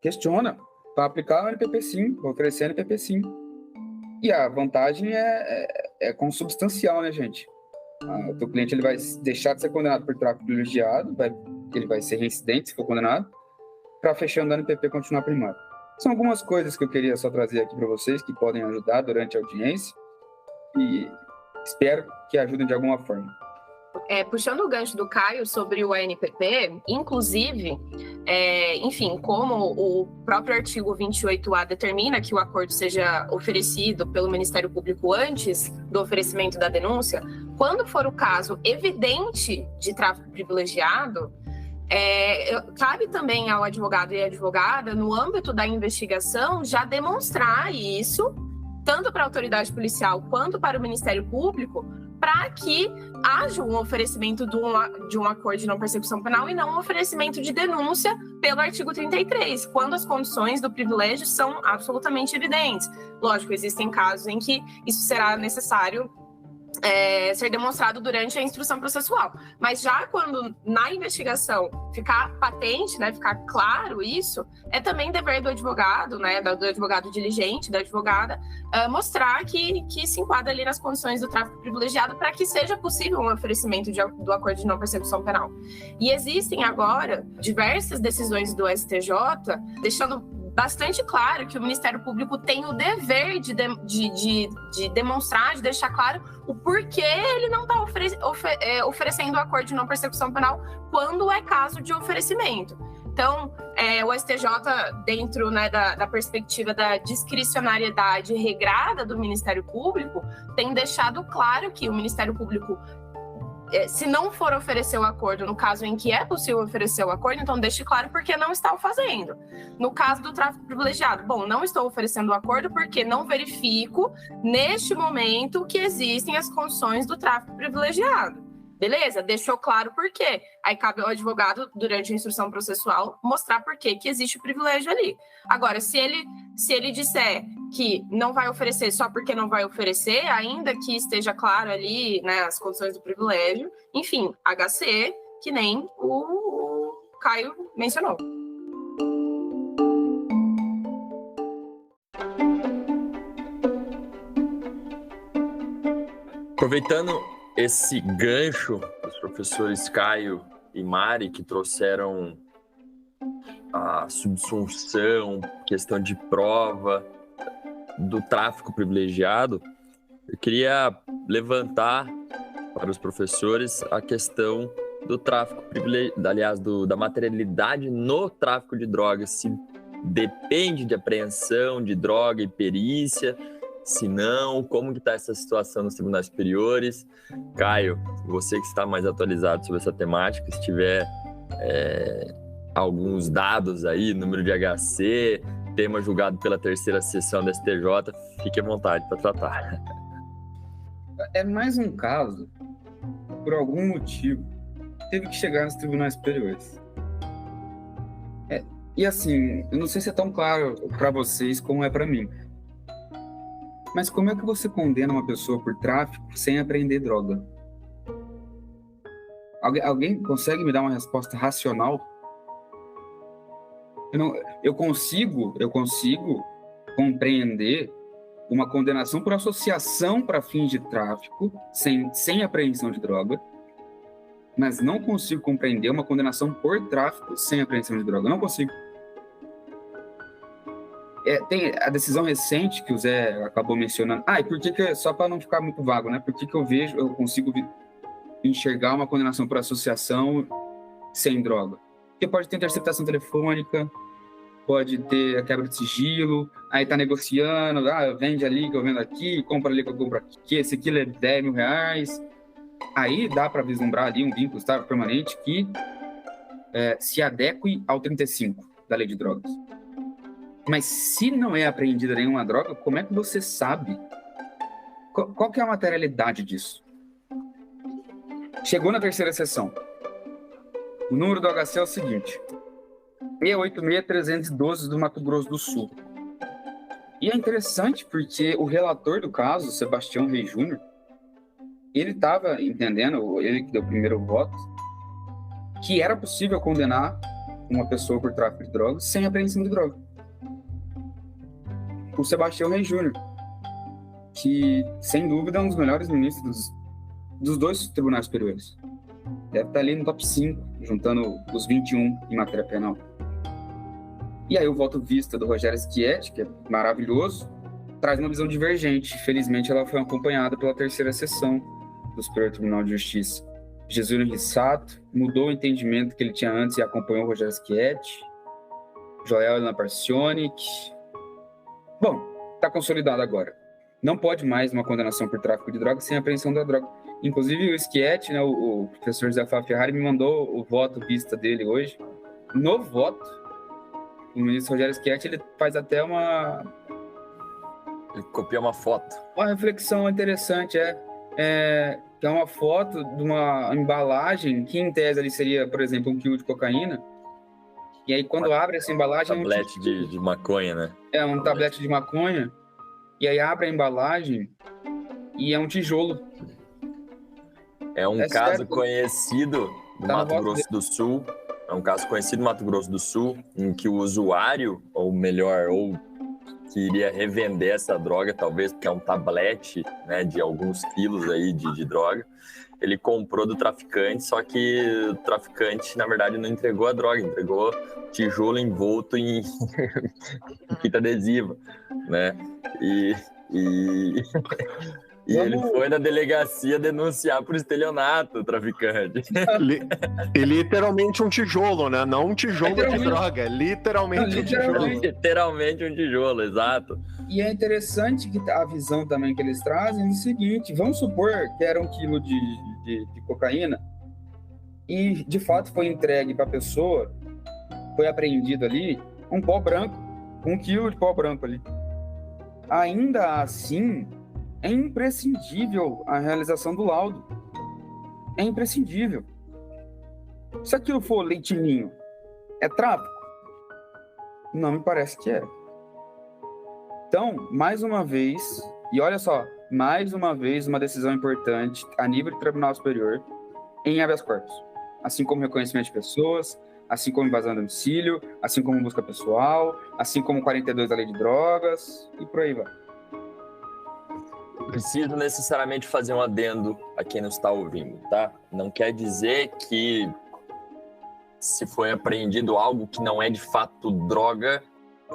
Questiona para aplicar o NPP sim, para oferecer NPP sim. E a vantagem é consubstancial, né, gente? O teu cliente ele vai deixar de ser condenado por tráfico privilegiado, ele vai ser reincidente se for condenado, para fechando o NPP continuar primário. São algumas coisas que eu queria só trazer aqui para vocês que podem ajudar durante a audiência e espero que ajudem de alguma forma. Puxando o gancho do Caio sobre o ANPP, inclusive, enfim, como o próprio artigo 28A determina que o acordo seja oferecido pelo Ministério Público antes do oferecimento da denúncia, quando for o caso evidente de tráfico privilegiado, cabe também ao advogado e advogada, no âmbito da investigação, já demonstrar isso, tanto para a autoridade policial quanto para o Ministério Público, para que haja um oferecimento de um acordo de não persecução penal e não um oferecimento de denúncia pelo artigo 33, quando as condições do privilégio são absolutamente evidentes. Lógico, existem casos em que isso será necessário ser demonstrado durante a instrução processual. Mas já quando na investigação ficar patente, né, ficar claro isso, é também dever do advogado, né, do advogado diligente, da advogada, mostrar que se enquadra ali nas condições do tráfico privilegiado para que seja possível um oferecimento do acordo de não persecução penal. E existem agora diversas decisões do STJ, deixando bastante claro que o Ministério Público tem o dever de demonstrar, de deixar claro o porquê ele não está oferecendo o acordo de não persecução penal quando é caso de oferecimento. Então, o STJ, dentro, né, da perspectiva da discricionariedade regrada do Ministério Público, tem deixado claro que o Ministério Público, se não for oferecer o acordo, no caso em que é possível oferecer o acordo, então deixe claro por que não está o fazendo. No caso do tráfico privilegiado, não estou oferecendo o acordo porque não verifico, neste momento, que existem as condições do tráfico privilegiado. Beleza? Deixou claro por quê. Aí cabe ao advogado, durante a instrução processual, mostrar por que existe o privilégio ali. Agora, se ele disser que não vai oferecer só porque não vai oferecer, ainda que esteja claro ali, né, as condições do privilégio, enfim, HC, que nem o Caio mencionou. Aproveitando esse gancho dos professores Caio e Mari, que trouxeram a subsunção, questão de prova do tráfico privilegiado, eu queria levantar para os professores a questão do tráfico privilegiado, aliás, da materialidade no tráfico de drogas, se depende de apreensão de droga e perícia, se não, como que está essa situação nos tribunais superiores? Caio, você que está mais atualizado sobre essa temática, se tiver alguns dados aí, número de HC, tema julgado pela terceira sessão da STJ, fique à vontade para tratar. É mais um caso, por algum motivo, teve que chegar nos tribunais superiores. E assim, eu não sei se é tão claro para vocês como é para mim, mas como é que você condena uma pessoa por tráfico sem apreender droga? Alguém consegue me dar uma resposta racional? Eu consigo compreender uma condenação por associação para fins de tráfico sem apreensão de droga, mas não consigo compreender uma condenação por tráfico sem apreensão de droga. Não consigo. Tem a decisão recente que o Zé acabou mencionando. E por que só para não ficar muito vago, né? Por que eu consigo enxergar uma condenação por associação sem droga? Porque pode ter interceptação telefônica, pode ter a quebra de sigilo, aí tá negociando, vende ali que eu vendo aqui, compra ali que eu compro aqui, esse aqui é 10 mil reais. Aí dá para vislumbrar ali um vínculo estável permanente que se adeque ao 35 da lei de drogas. Mas se não é apreendida nenhuma droga, como é que você sabe? Qual que é a materialidade disso? Chegou na terceira sessão. O número do HC é o seguinte: 686.312 do Mato Grosso do Sul. E é interessante porque o relator do caso, Sebastião Reis Júnior, ele estava entendendo, ele que deu o primeiro voto, que era possível condenar uma pessoa por tráfico de drogas sem apreensão de droga. O Sebastião Reis Júnior, que, sem dúvida, é um dos melhores ministros dos dois tribunais superiores. Deve estar ali no top 5, juntando os 21 em matéria penal. E aí o voto vista do Rogério Schietti, que é maravilhoso, traz uma visão divergente. Felizmente, ela foi acompanhada pela terceira sessão do Superior Tribunal de Justiça. Jesuíno Rissato mudou o entendimento que ele tinha antes e acompanhou o Rogério Schietti. Joel Helena Parcionic. Bom, está consolidado agora. Não pode mais uma condenação por tráfico de drogas sem apreensão da droga. Inclusive o Schietti, né, o professor José Fábio Ferrari, me mandou o voto vista dele hoje. No voto, o ministro Rogério Schietti, ele faz até Ele copia uma foto. Uma reflexão interessante, que é uma foto de uma embalagem que, em tese, ali seria, por exemplo, 1 quilo de cocaína. E aí, quando abre essa embalagem... Tablete de maconha, né? É, um tablete de maconha. E aí abre a embalagem e é um tijolo. É um caso conhecido do Mato Grosso do Sul. É um caso conhecido do Mato Grosso do Sul, em que o usuário, ou melhor, ou que iria revender essa droga, talvez porque é um tablete, né, de alguns quilos aí de droga, ele comprou do traficante, só que o traficante, na verdade, não entregou a droga, entregou tijolo envolto em fita adesiva, né? E ele foi na delegacia denunciar por estelionato o traficante. Literalmente um tijolo, né? Não um tijolo de droga, literalmente um tijolo. Literalmente um tijolo, exato. E é interessante que a visão também que eles trazem é o seguinte: vamos supor que era 1 quilo de cocaína e, de fato, foi entregue para a pessoa, foi apreendido ali um pó branco, 1 quilo de pó branco ali. Ainda assim, é imprescindível a realização do laudo. É imprescindível. Se aquilo for leitinho, é tráfico? Não me parece que é. Então, mais uma vez, e olha só, mais uma vez uma decisão importante a nível de Tribunal Superior em habeas corpus. Assim como reconhecimento de pessoas, assim como invasão de domicílio, assim como busca pessoal, assim como 42 da Lei de Drogas, e por aí vai. Preciso necessariamente fazer um adendo a quem nos está ouvindo, tá? Não quer dizer que se foi apreendido algo que não é de fato droga,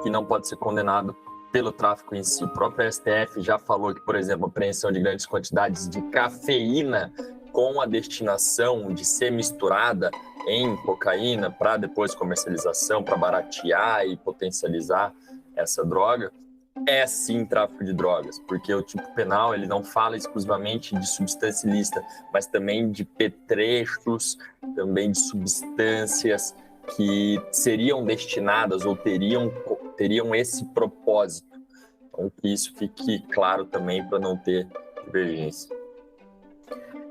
que não pode ser condenado pelo tráfico em si. O próprio STF já falou que, por exemplo, a apreensão de grandes quantidades de cafeína com a destinação de ser misturada em cocaína para depois comercialização, para baratear e potencializar essa droga, é sim tráfico de drogas, porque o tipo penal ele não fala exclusivamente de substância ilícita, mas também de petrechos, também de substâncias que seriam destinadas ou teriam esse propósito. Então, que isso fique claro também para não ter divergência.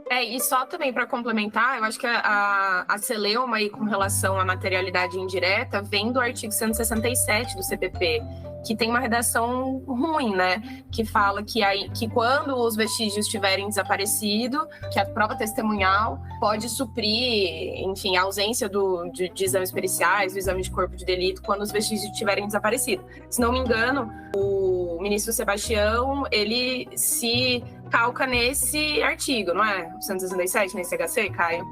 E só também para complementar, eu acho que a celeuma aí com relação à materialidade indireta vem do artigo 167 do CPP, que tem uma redação ruim, né? Que fala que quando os vestígios tiverem desaparecido, que a prova testemunhal pode suprir, enfim, a ausência de exames periciais, do exame de corpo de delito, quando os vestígios tiverem desaparecido. Se não me engano, o ministro Sebastião, ele se calca nesse artigo, não é? 167, nesse HC, Caio?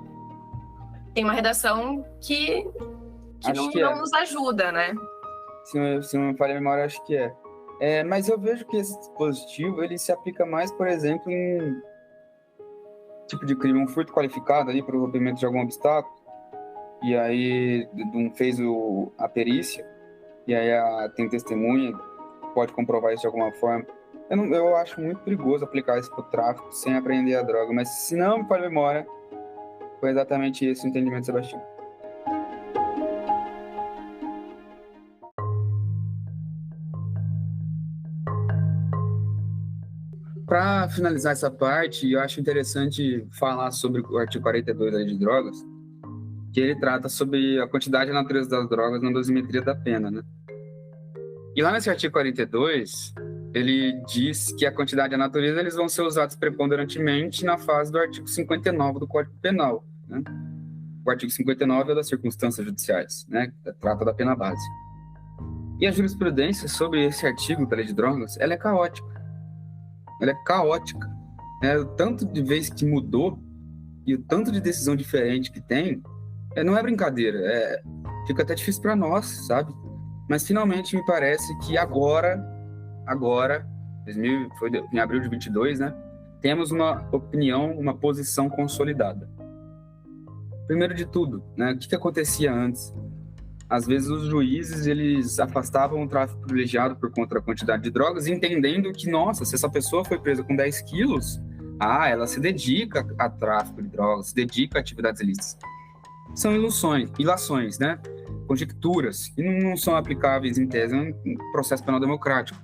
Tem uma redação que não nos ajuda, né? Se não me falha a memória, acho que é. Mas eu vejo que esse dispositivo, ele se aplica mais, por exemplo, em tipo de crime, um furto qualificado ali para o rompimento de algum obstáculo, e aí fez a perícia, e aí tem testemunha, pode comprovar isso de alguma forma. Eu acho muito perigoso aplicar isso para o tráfico sem apreender a droga, mas se não me falha a memória, foi exatamente esse o entendimento de Sebastião. Para finalizar essa parte, eu acho interessante falar sobre o artigo 42 da Lei de Drogas, que ele trata sobre a quantidade e a natureza das drogas na dosimetria da pena, né? E lá nesse artigo 42, ele diz que a quantidade e a natureza eles vão ser usados preponderantemente na fase do artigo 59 do Código Penal, né? O artigo 59 é das circunstâncias judiciais, né? Trata da pena base. E a jurisprudência sobre esse artigo da Lei de Drogas, ela é caótica. Ela é caótica. O tanto de vezes que mudou e o tanto de decisão diferente que tem, não é brincadeira. Fica até difícil para nós, sabe? Mas finalmente me parece que agora, foi em abril de 22, né? Temos uma opinião, uma posição consolidada. Primeiro de tudo, né? O que acontecia antes? Às vezes os juízes, eles afastavam o tráfico privilegiado por conta da quantidade de drogas, entendendo que, nossa, se essa pessoa foi presa com 10 quilos, ela se dedica a tráfico de drogas, se dedica a atividades ilícitas. São ilações, né? Conjecturas, e não são aplicáveis em tese em processo penal democrático.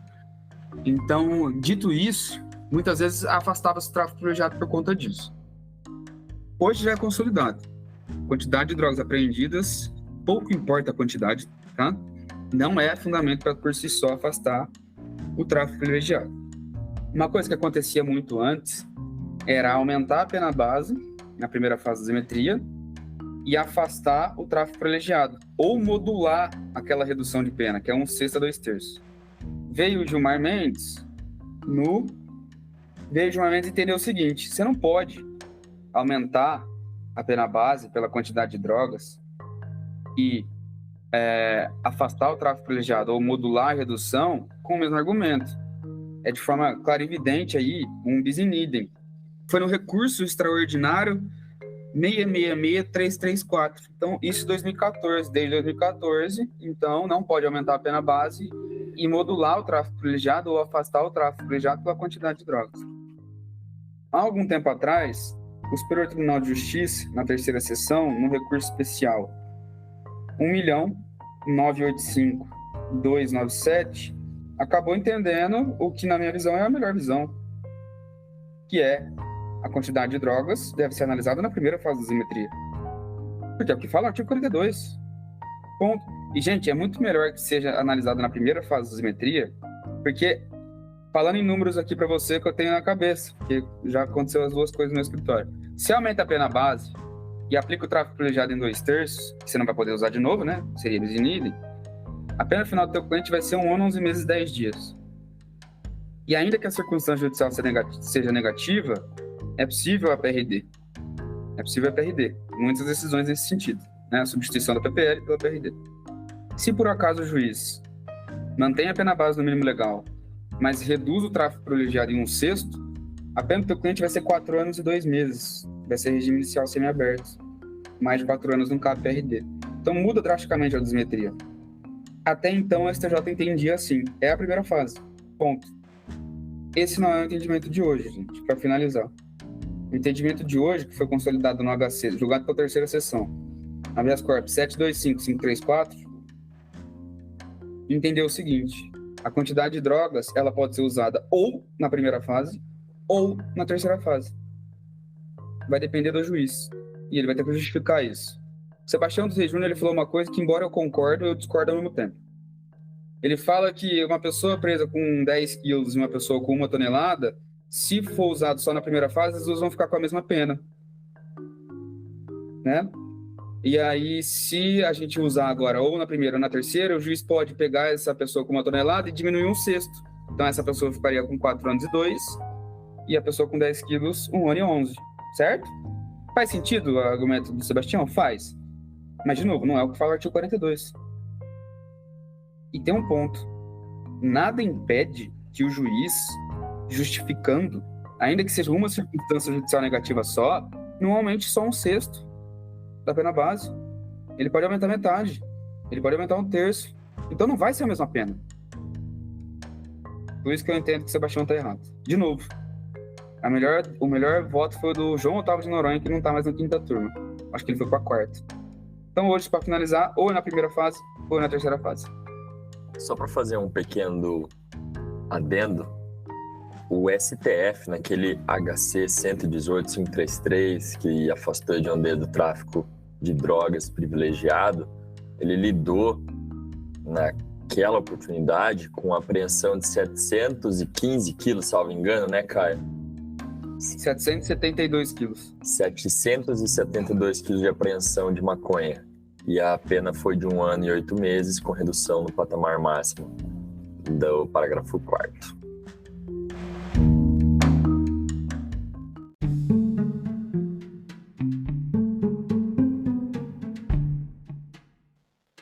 Então, dito isso, muitas vezes afastava-se o tráfico privilegiado por conta disso. Hoje já é consolidado. Quantidade de drogas apreendidas, pouco importa a quantidade, tá? Não é fundamento para por si só afastar o tráfico privilegiado. Uma coisa que acontecia muito antes era aumentar a pena base na primeira fase da dosimetria e afastar o tráfico privilegiado, ou modular aquela redução de pena, que é 1/6 a 2/3. Veio o Gilmar Mendes entender o seguinte: você não pode aumentar a pena base pela quantidade de drogas e afastar o tráfico privilegiado ou modular a redução com o mesmo argumento. É de forma clara e evidente aí um bis in idem. Foi no recurso extraordinário 666-334. Então, isso em 2014. Desde 2014, então, não pode aumentar a pena base e modular o tráfico privilegiado ou afastar o tráfico privilegiado pela quantidade de drogas. Há algum tempo atrás, o Superior Tribunal de Justiça, na terceira sessão, no recurso especial 1.985.297, acabou entendendo o que, na minha visão, é a melhor visão, que é a quantidade de drogas deve ser analisada na primeira fase da dosimetria. Porque é o que fala o artigo 42. Ponto. E, gente, é muito melhor que seja analisada na primeira fase da dosimetria, porque, falando em números aqui para você que eu tenho na cabeça, porque já aconteceu as duas coisas no meu escritório. Se aumenta a pena base e aplica o tráfico privilegiado em 2/3, que você não vai poder usar de novo, né? Seria bis in idem. A pena final do teu cliente vai ser 1 ano, 11 meses e 10 dias. E ainda que a circunstância judicial seja negativa, é possível a PRD. Muitas decisões nesse sentido, né? A substituição da PPL pela PRD. Se por acaso o juiz mantém a pena base no mínimo legal, mas reduz o tráfico privilegiado em 1/6, a pena do teu cliente vai ser 4 anos e 2 meses. Vai ser regime inicial semiaberto. Mais de 4 anos não cabe PRD. Então muda drasticamente a dosimetria. Até então, o STJ entendia assim. É a primeira fase. ponto. Esse não é o entendimento de hoje, gente, para finalizar. O entendimento de hoje, que foi consolidado no HC, julgado pela terceira sessão, habeas corpus 725.534, entendeu o seguinte: a quantidade de drogas, ela pode ser usada ou na primeira fase ou na terceira fase. Vai depender do juiz, e ele vai ter que justificar isso. Sebastião dos Reis Júnior, ele falou uma coisa que, embora eu concordo, eu discordo ao mesmo tempo. Ele fala que uma pessoa presa com 10 quilos e uma pessoa com 1 tonelada, se for usado só na primeira fase, as duas vão ficar com a mesma pena, né? E aí, se a gente usar agora ou na primeira ou na terceira, o juiz pode pegar essa pessoa com 1 tonelada e diminuir 1/6. Então, essa pessoa ficaria com 4 anos e 2, e a pessoa com 10 quilos, 1 ano e 11, certo? Faz sentido o argumento do Sebastião? Faz. Mas, de novo, não é o que fala o artigo 42. E tem um ponto. Nada impede que o juiz, justificando, ainda que seja uma circunstância judicial negativa só, não aumente só 1/6 da pena base. Ele pode aumentar metade. Ele pode aumentar 1/3. Então não vai ser a mesma pena. Por isso que eu entendo que o Sebastião está errado. De novo, o melhor voto foi o do João Otávio de Noronha, que não está mais na 5ª turma. Acho que ele foi para a 4ª. Então hoje, para finalizar, ou na primeira fase, ou na terceira fase. Só para fazer um pequeno adendo, o STF, naquele HC 118.533, que afastou de onde do tráfico de drogas privilegiado, ele lidou naquela oportunidade com a apreensão de 715 quilos, salvo engano, né, Caio? 772 quilos. 772 quilos de apreensão de maconha. E a pena foi de 1 ano e 8 meses, com redução no patamar máximo do parágrafo 4º.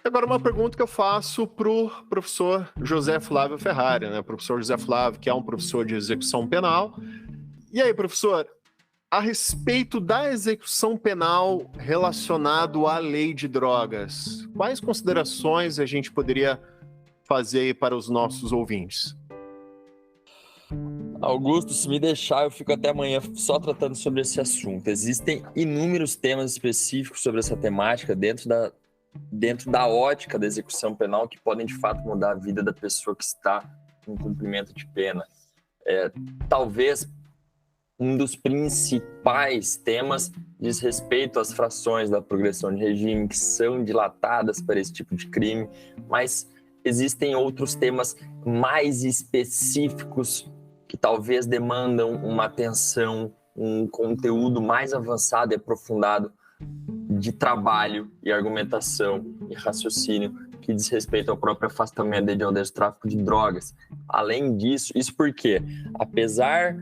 Agora uma pergunta que eu faço para o professor José Flávio Ferrari, né? O professor José Flávio, que é um professor de execução penal. E aí, professor, a respeito da execução penal relacionado à lei de drogas, quais considerações a gente poderia fazer para os nossos ouvintes? Augusto, se me deixar, eu fico até amanhã só tratando sobre esse assunto. Existem inúmeros temas específicos sobre essa temática dentro da ótica da execução penal que podem, de fato, mudar a vida da pessoa que está em cumprimento de pena. Talvez um dos principais temas diz respeito às frações da progressão de regime, que são dilatadas para esse tipo de crime, mas existem outros temas mais específicos que talvez demandam uma atenção, um conteúdo mais avançado e aprofundado de trabalho e argumentação e raciocínio que diz respeito ao próprio afastamento de onde do tráfico de drogas. Além disso, isso porque, apesar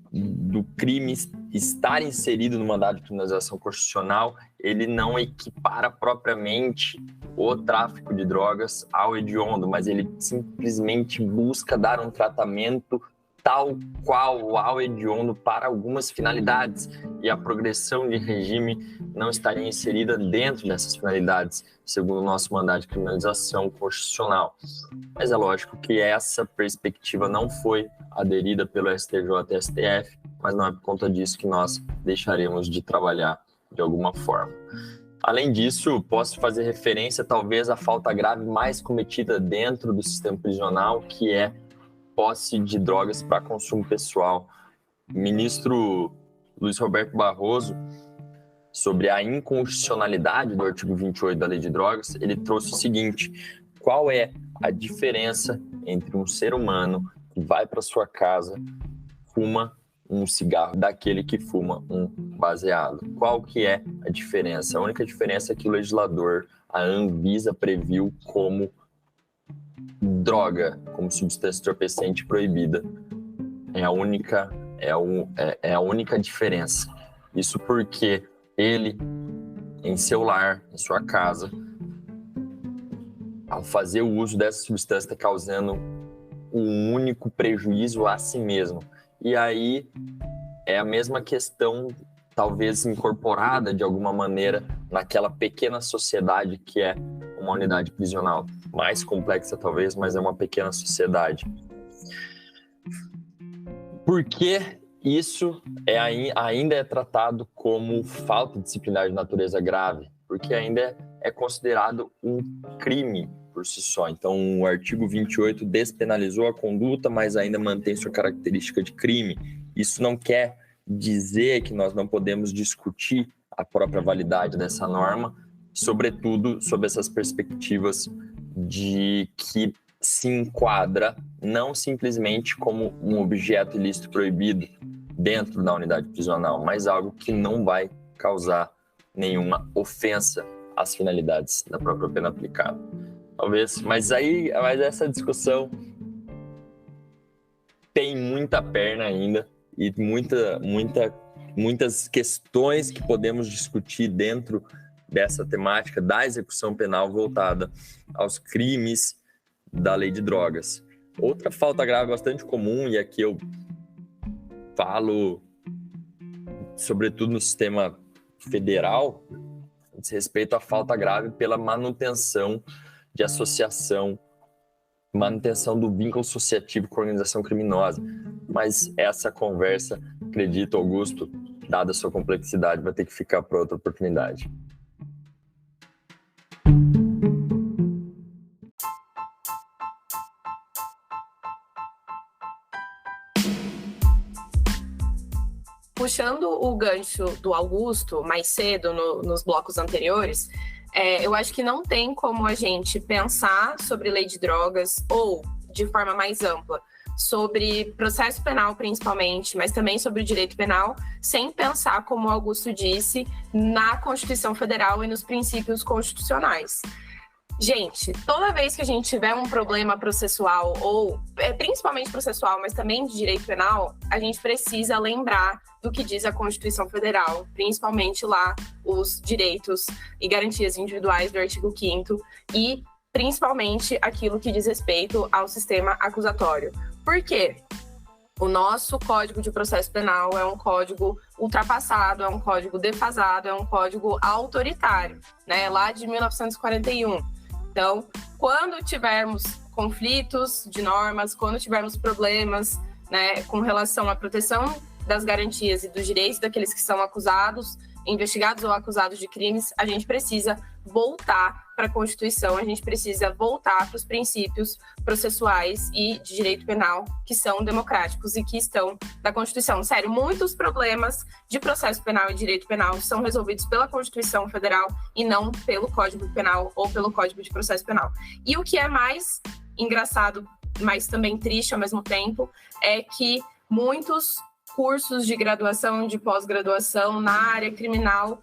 do crime estar inserido no mandado de criminalização constitucional, ele não equipara propriamente o tráfico de drogas ao hediondo, mas ele simplesmente busca dar um tratamento tal qual ao hediondo para algumas finalidades, e a progressão de regime não estaria inserida dentro dessas finalidades, segundo o nosso mandado de criminalização constitucional. Mas é lógico que essa perspectiva não foi aderida pelo STJ e STF, mas não é por conta disso que nós deixaremos de trabalhar de alguma forma. Além disso, posso fazer referência talvez à falta grave mais cometida dentro do sistema prisional, que é posse de drogas para consumo pessoal. O ministro Luiz Roberto Barroso, sobre a inconstitucionalidade do artigo 28 da Lei de Drogas, ele trouxe o seguinte: qual é a diferença entre um ser humano que vai para sua casa, fuma um cigarro, daquele que fuma um baseado? Qual que é a diferença? A única diferença é que o legislador, a Anvisa, previu como droga, como substância entorpecente proibida. É a única diferença. Isso porque ele, em seu lar, em sua casa, ao fazer o uso dessa substância, está causando um único prejuízo a si mesmo. E aí é a mesma questão, talvez incorporada de alguma maneira naquela pequena sociedade que é uma unidade prisional. Mais complexa talvez, mas é uma pequena sociedade. Porque isso ainda é tratado como falta disciplinar de natureza grave, porque ainda é considerado um crime por si só. Então, o artigo 28 despenalizou a conduta, mas ainda mantém sua característica de crime. Isso não quer dizer que nós não podemos discutir a própria validade dessa norma, sobretudo sob essas perspectivas de que se enquadra não simplesmente como um objeto ilícito proibido dentro da unidade prisional, mas algo que não vai causar nenhuma ofensa às finalidades da própria pena aplicada. Talvez, mas essa discussão tem muita perna ainda e muitas questões que podemos discutir dentro dessa temática da execução penal voltada aos crimes da lei de drogas. Outra falta grave bastante comum, e aqui eu falo sobretudo no sistema federal, diz respeito à falta grave pela manutenção de associação, manutenção do vínculo associativo com a organização criminosa. Mas essa conversa, acredito, Augusto, dada a sua complexidade, vai ter que ficar para outra oportunidade. Puxando o gancho do Augusto mais cedo nos blocos anteriores, eu acho que não tem como a gente pensar sobre lei de drogas ou, de forma mais ampla, sobre processo penal principalmente, mas também sobre o direito penal, sem pensar, como o Augusto disse, na Constituição Federal e nos princípios constitucionais. Gente, toda vez que a gente tiver um problema processual, ou principalmente processual, mas também de direito penal, a gente precisa lembrar do que diz a Constituição Federal, principalmente lá os direitos e garantias individuais do artigo 5º e principalmente aquilo que diz respeito ao sistema acusatório. Por quê? O nosso Código de Processo Penal é um código ultrapassado, é um código defasado, é um código autoritário, né? Lá de 1941. Então, quando tivermos conflitos de normas, quando tivermos problemas, né, com relação à proteção das garantias e dos direitos daqueles que são acusados, investigados ou acusados de crimes, a gente precisa voltar para a Constituição, a gente precisa voltar para os princípios processuais e de direito penal que são democráticos e que estão na Constituição. Sério, muitos problemas de processo penal e direito penal são resolvidos pela Constituição Federal e não pelo Código Penal ou pelo Código de Processo Penal. E o que é mais engraçado, mas também triste ao mesmo tempo, é que muitos cursos de graduação, de pós-graduação na área criminal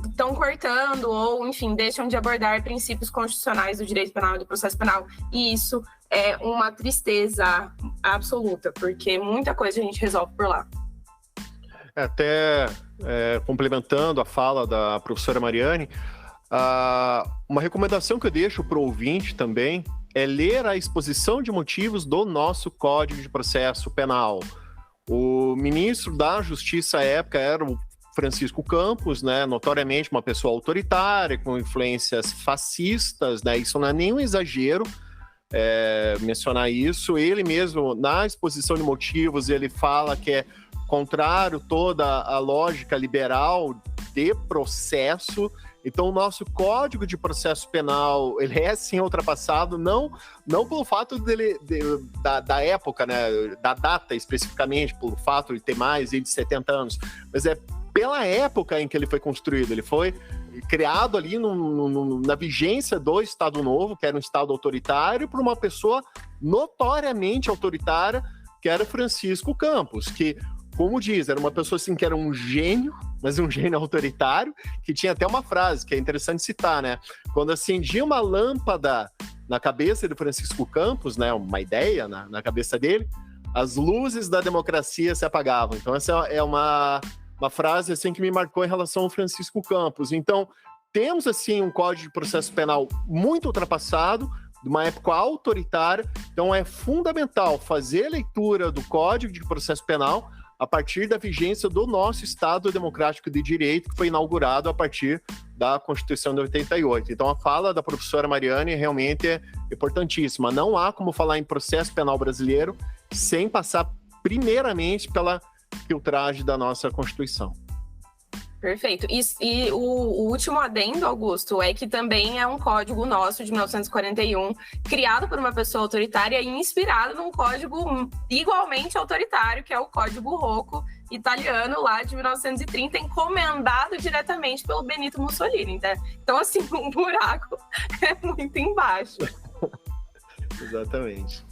estão cortando ou, enfim, deixam de abordar princípios constitucionais do direito penal e do processo penal. E isso é uma tristeza absoluta, porque muita coisa a gente resolve por lá. Até complementando a fala da professora Mariane, uma recomendação que eu deixo para o ouvinte também é ler a exposição de motivos do nosso Código de Processo Penal. O ministro da Justiça à época era o Francisco Campos, né, notoriamente uma pessoa autoritária, com influências fascistas, né, isso não é nenhum exagero mencionar isso. Ele mesmo, na exposição de motivos, ele fala que é contrário toda a lógica liberal de processo. Então, o nosso Código de Processo Penal, ele é, sim, ultrapassado, não pelo fato da época, né, da data especificamente, pelo fato de ter mais de 70 anos, mas é pela época em que ele foi construído. Ele foi criado ali na vigência do Estado Novo, que era um Estado autoritário, por uma pessoa notoriamente autoritária, que era Francisco Campos, que, como diz, era uma pessoa assim, que era um gênio, mas um gênio autoritário, que tinha até uma frase que é interessante citar, né? Quando acendia uma lâmpada na cabeça de Francisco Campos, né, uma ideia na cabeça dele, as luzes da democracia se apagavam. Então essa é uma frase assim que me marcou em relação ao Francisco Campos. Então temos assim um Código de Processo Penal muito ultrapassado, de uma época autoritária. Então é fundamental fazer a leitura do Código de Processo Penal a partir da vigência do nosso Estado Democrático de Direito, que foi inaugurado a partir da Constituição de 88. Então, a fala da professora Mariane realmente é importantíssima. Não há como falar em processo penal brasileiro sem passar primeiramente pela filtragem da nossa Constituição. Perfeito. E o último adendo, Augusto, é que também é um código nosso de 1941, criado por uma pessoa autoritária e inspirado num código igualmente autoritário, que é o Código Rocco italiano, lá de 1930, encomendado diretamente pelo Benito Mussolini, né? Então, assim, um buraco é muito embaixo. Exatamente.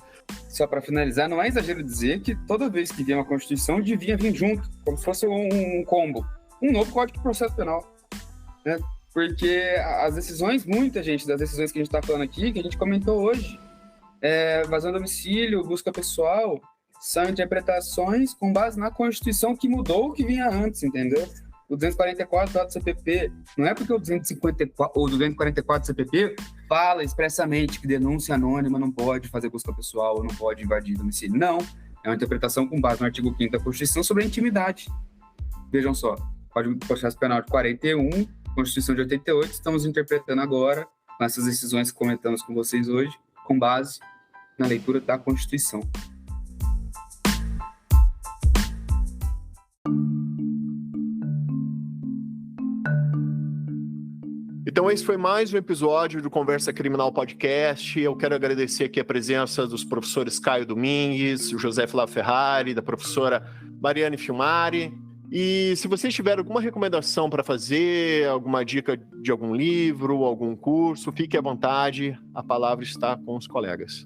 Só para finalizar, não é exagero dizer que toda vez que vem uma Constituição, devia vir junto, como se fosse um combo. Um novo Código de Processo Penal, né? Porque as decisões, muita gente das decisões que a gente está falando aqui, que a gente comentou hoje, vazão de domicílio, busca pessoal, são interpretações com base na Constituição que mudou o que vinha antes, entendeu? O 244 do CPP, não é porque o 254 ou 244 do CPP fala expressamente que denúncia anônima não pode fazer busca pessoal ou não pode invadir domicílio. Não, é uma interpretação com base no artigo 5º da Constituição sobre a intimidade. Vejam só. Código de Processo Penal de 41, Constituição de 88, estamos interpretando agora, com essas decisões que comentamos com vocês hoje, com base na leitura da Constituição. Então esse foi mais um episódio do Conversa Criminal Podcast. Eu quero agradecer aqui a presença dos professores Caio Domingues, José Flávio Ferrari, da professora Mariane Fiumari. E se vocês tiverem alguma recomendação para fazer, alguma dica de algum livro, algum curso, fique à vontade, a palavra está com os colegas.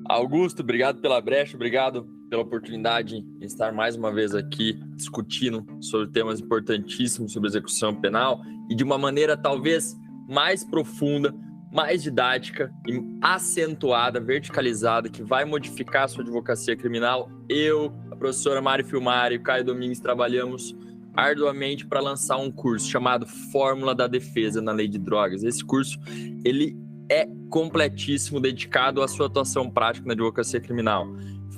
Augusto, obrigado pela brecha, obrigado pela oportunidade de estar mais uma vez aqui discutindo sobre temas importantíssimos sobre execução penal e de uma maneira talvez mais profunda, mais didática e acentuada, verticalizada, que vai modificar a sua advocacia criminal. Eu, a professora Mari Fiumari e o Caio Domingues trabalhamos arduamente para lançar um curso chamado Fórmula da Defesa na Lei de Drogas. Esse curso, ele é completíssimo, dedicado à sua atuação prática na advocacia criminal.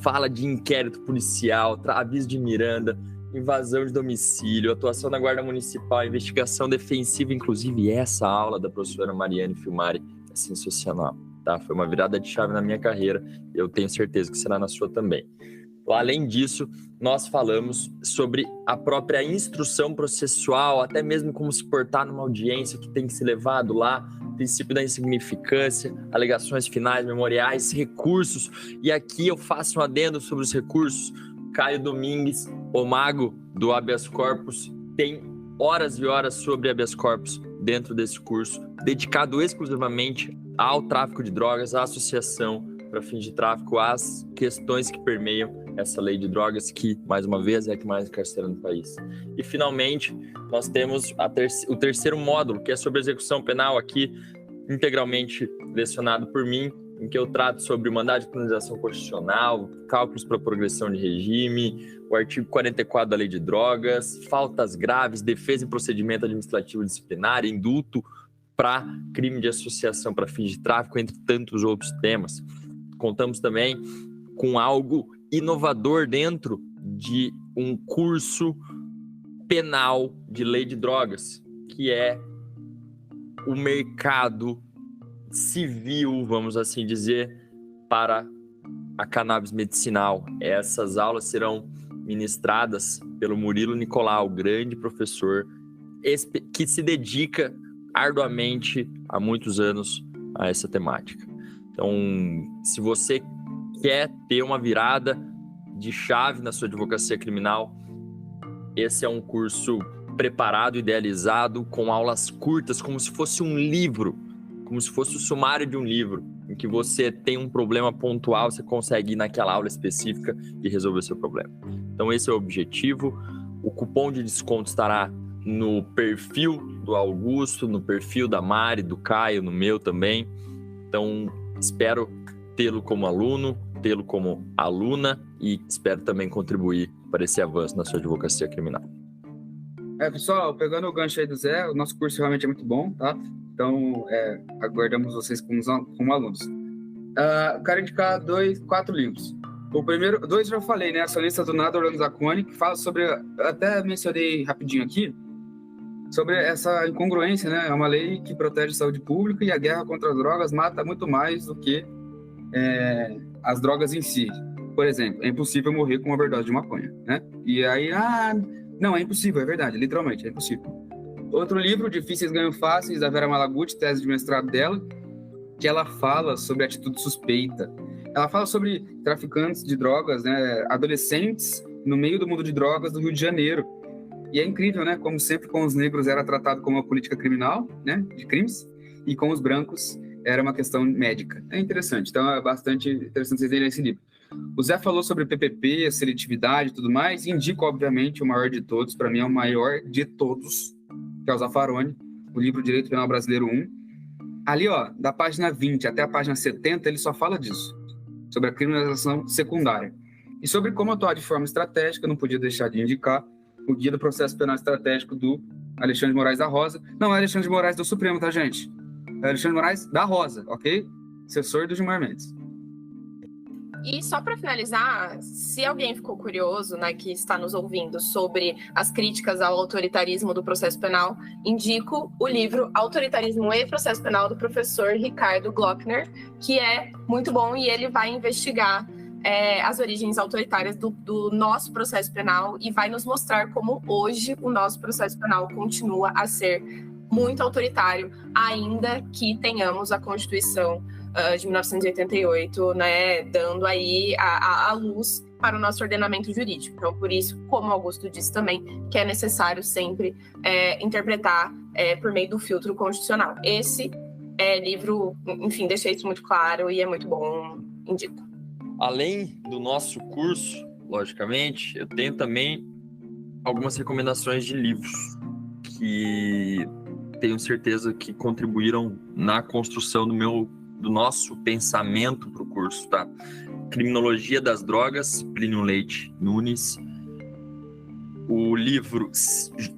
Fala de inquérito policial, aviso de Miranda, invasão de domicílio, atuação na Guarda Municipal, investigação defensiva, inclusive essa aula da professora Mariane Fiumari é sensacional, tá? Foi uma virada de chave na minha carreira, eu tenho certeza que será na sua também. Além disso, nós falamos sobre a própria instrução processual, até mesmo como se portar numa audiência que tem que ser levado lá, princípio da insignificância, alegações finais, memoriais, recursos. E aqui eu faço um adendo sobre os recursos. Caio Domingues, o mago do habeas corpus, tem horas e horas sobre habeas corpus dentro desse curso, dedicado exclusivamente ao tráfico de drogas, à associação para fins de tráfico, às questões que permeiam essa lei de drogas, que, mais uma vez, é a que mais encarcera no país. E, finalmente, nós temos o terceiro módulo, que é sobre execução penal, aqui integralmente lecionado por mim, em que eu trato sobre o mandado de penalização constitucional, cálculos para progressão de regime, o artigo 44 da Lei de Drogas, faltas graves, defesa em procedimento administrativo disciplinar, indulto para crime de associação para fins de tráfico, entre tantos outros temas. Contamos também com algo inovador dentro de um curso penal de lei de drogas, que é o mercado civil, vamos assim dizer, para a cannabis medicinal. Essas aulas serão ministradas pelo Murilo Nicolau, grande professor, que se dedica arduamente há muitos anos a essa temática. Então, se você quer ter uma virada de chave na sua advocacia criminal, esse é um curso preparado, idealizado, com aulas curtas, como se fosse um livro, como se fosse o sumário de um livro, em que você tem um problema pontual, você consegue ir naquela aula específica e resolver o seu problema. Então esse é o objetivo. O cupom de desconto estará no perfil do Augusto, no perfil da Mari, do Caio, no meu também. Então espero tê-lo como aluno, tê-lo como aluna e espero também contribuir para esse avanço na sua advocacia criminal. Pessoal, pegando o gancho aí do Zé, o nosso curso realmente é muito bom, tá? Então, aguardamos vocês como alunos. Quero indicar 4 livros. O primeiro, 2 já falei, né? Acionista do Nada, Orlando Zacconi, que fala sobre, até mencionei rapidinho aqui, sobre essa incongruência, né? É uma lei que protege a saúde pública e a guerra contra as drogas mata muito mais do que as drogas em si. Por exemplo, é impossível morrer com uma overdose de maconha, né? E aí, não, é impossível, é verdade, literalmente, é impossível. Outro livro, Difíceis Ganham Fáceis, da Vera Malaguti, tese de mestrado dela, que ela fala sobre atitude suspeita. Ela fala sobre traficantes de drogas, né, adolescentes no meio do mundo de drogas do Rio de Janeiro. E é incrível, né, como sempre com os negros era tratado como uma política criminal, né, de crimes, e com os brancos era uma questão médica. É interessante, então é bastante interessante vocês lerem esse livro. O Zé falou sobre PPP, a seletividade e tudo mais, e indico, obviamente, o maior de todos, para mim é o maior de todos, que é o Zaffaroni, o livro Direito Penal Brasileiro 1. Ali, ó, da página 20 até a página 70, ele só fala disso, sobre a criminalização secundária. E sobre como atuar de forma estratégica, não podia deixar de indicar o Guia do Processo Penal Estratégico do Alexandre de Moraes da Rosa. Não é Alexandre de Moraes do Supremo, tá, gente? É Alexandre de Moraes da Rosa, ok? Assessor do Gilmar Mendes. E só para finalizar, se alguém ficou curioso, né, que está nos ouvindo, sobre as críticas ao autoritarismo do processo penal, indico o livro Autoritarismo e Processo Penal, do professor Ricardo Glockner, que é muito bom e ele vai investigar as origens autoritárias do nosso processo penal e vai nos mostrar como hoje o nosso processo penal continua a ser muito autoritário, ainda que tenhamos a Constituição de 1988, né, dando aí a luz para o nosso ordenamento jurídico. Então, por isso, como Augusto disse também, que é necessário sempre interpretar por meio do filtro constitucional. Esse livro, enfim, deixa isso muito claro e é muito bom, indico. Além do nosso curso, logicamente, eu tenho também algumas recomendações de livros que tenho certeza que contribuíram na construção do nosso pensamento para o curso, tá? Criminologia das Drogas, Plínio Leite Nunes. O livro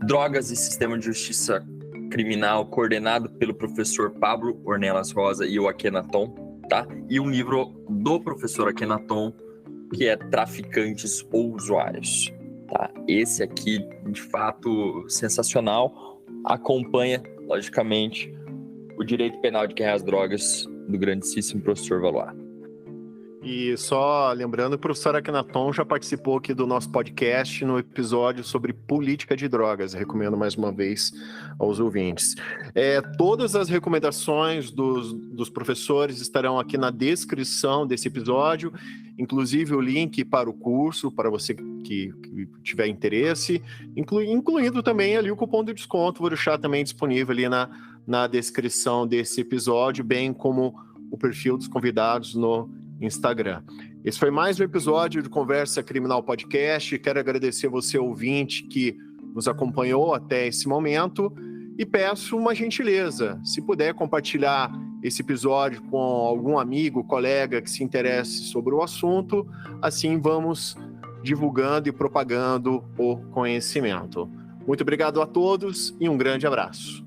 Drogas e Sistema de Justiça Criminal, coordenado pelo professor Pablo Ornelas Rosa e o Akhenaton, tá? E um livro do professor Akhenaton, que é Traficantes ou Usuários, tá? Esse aqui, de fato, sensacional. Acompanha, logicamente, o Direito Penal de Guerra às Drogas, do grandíssimo professor Valois. E só lembrando, o professor Akhenaton já participou aqui do nosso podcast no episódio sobre política de drogas. Recomendo mais uma vez aos ouvintes. Todas as recomendações dos professores estarão aqui na descrição desse episódio, inclusive o link para o curso, para você que tiver interesse, incluindo também ali o cupom de desconto. Vou deixar também disponível ali na descrição desse episódio, bem como o perfil dos convidados no Instagram. Esse foi mais um episódio do Conversa Criminal Podcast. Quero agradecer você, ouvinte, que nos acompanhou até esse momento e peço uma gentileza. Se puder compartilhar esse episódio com algum amigo, colega que se interesse sobre o assunto, assim vamos divulgando e propagando o conhecimento. Muito obrigado a todos e um grande abraço.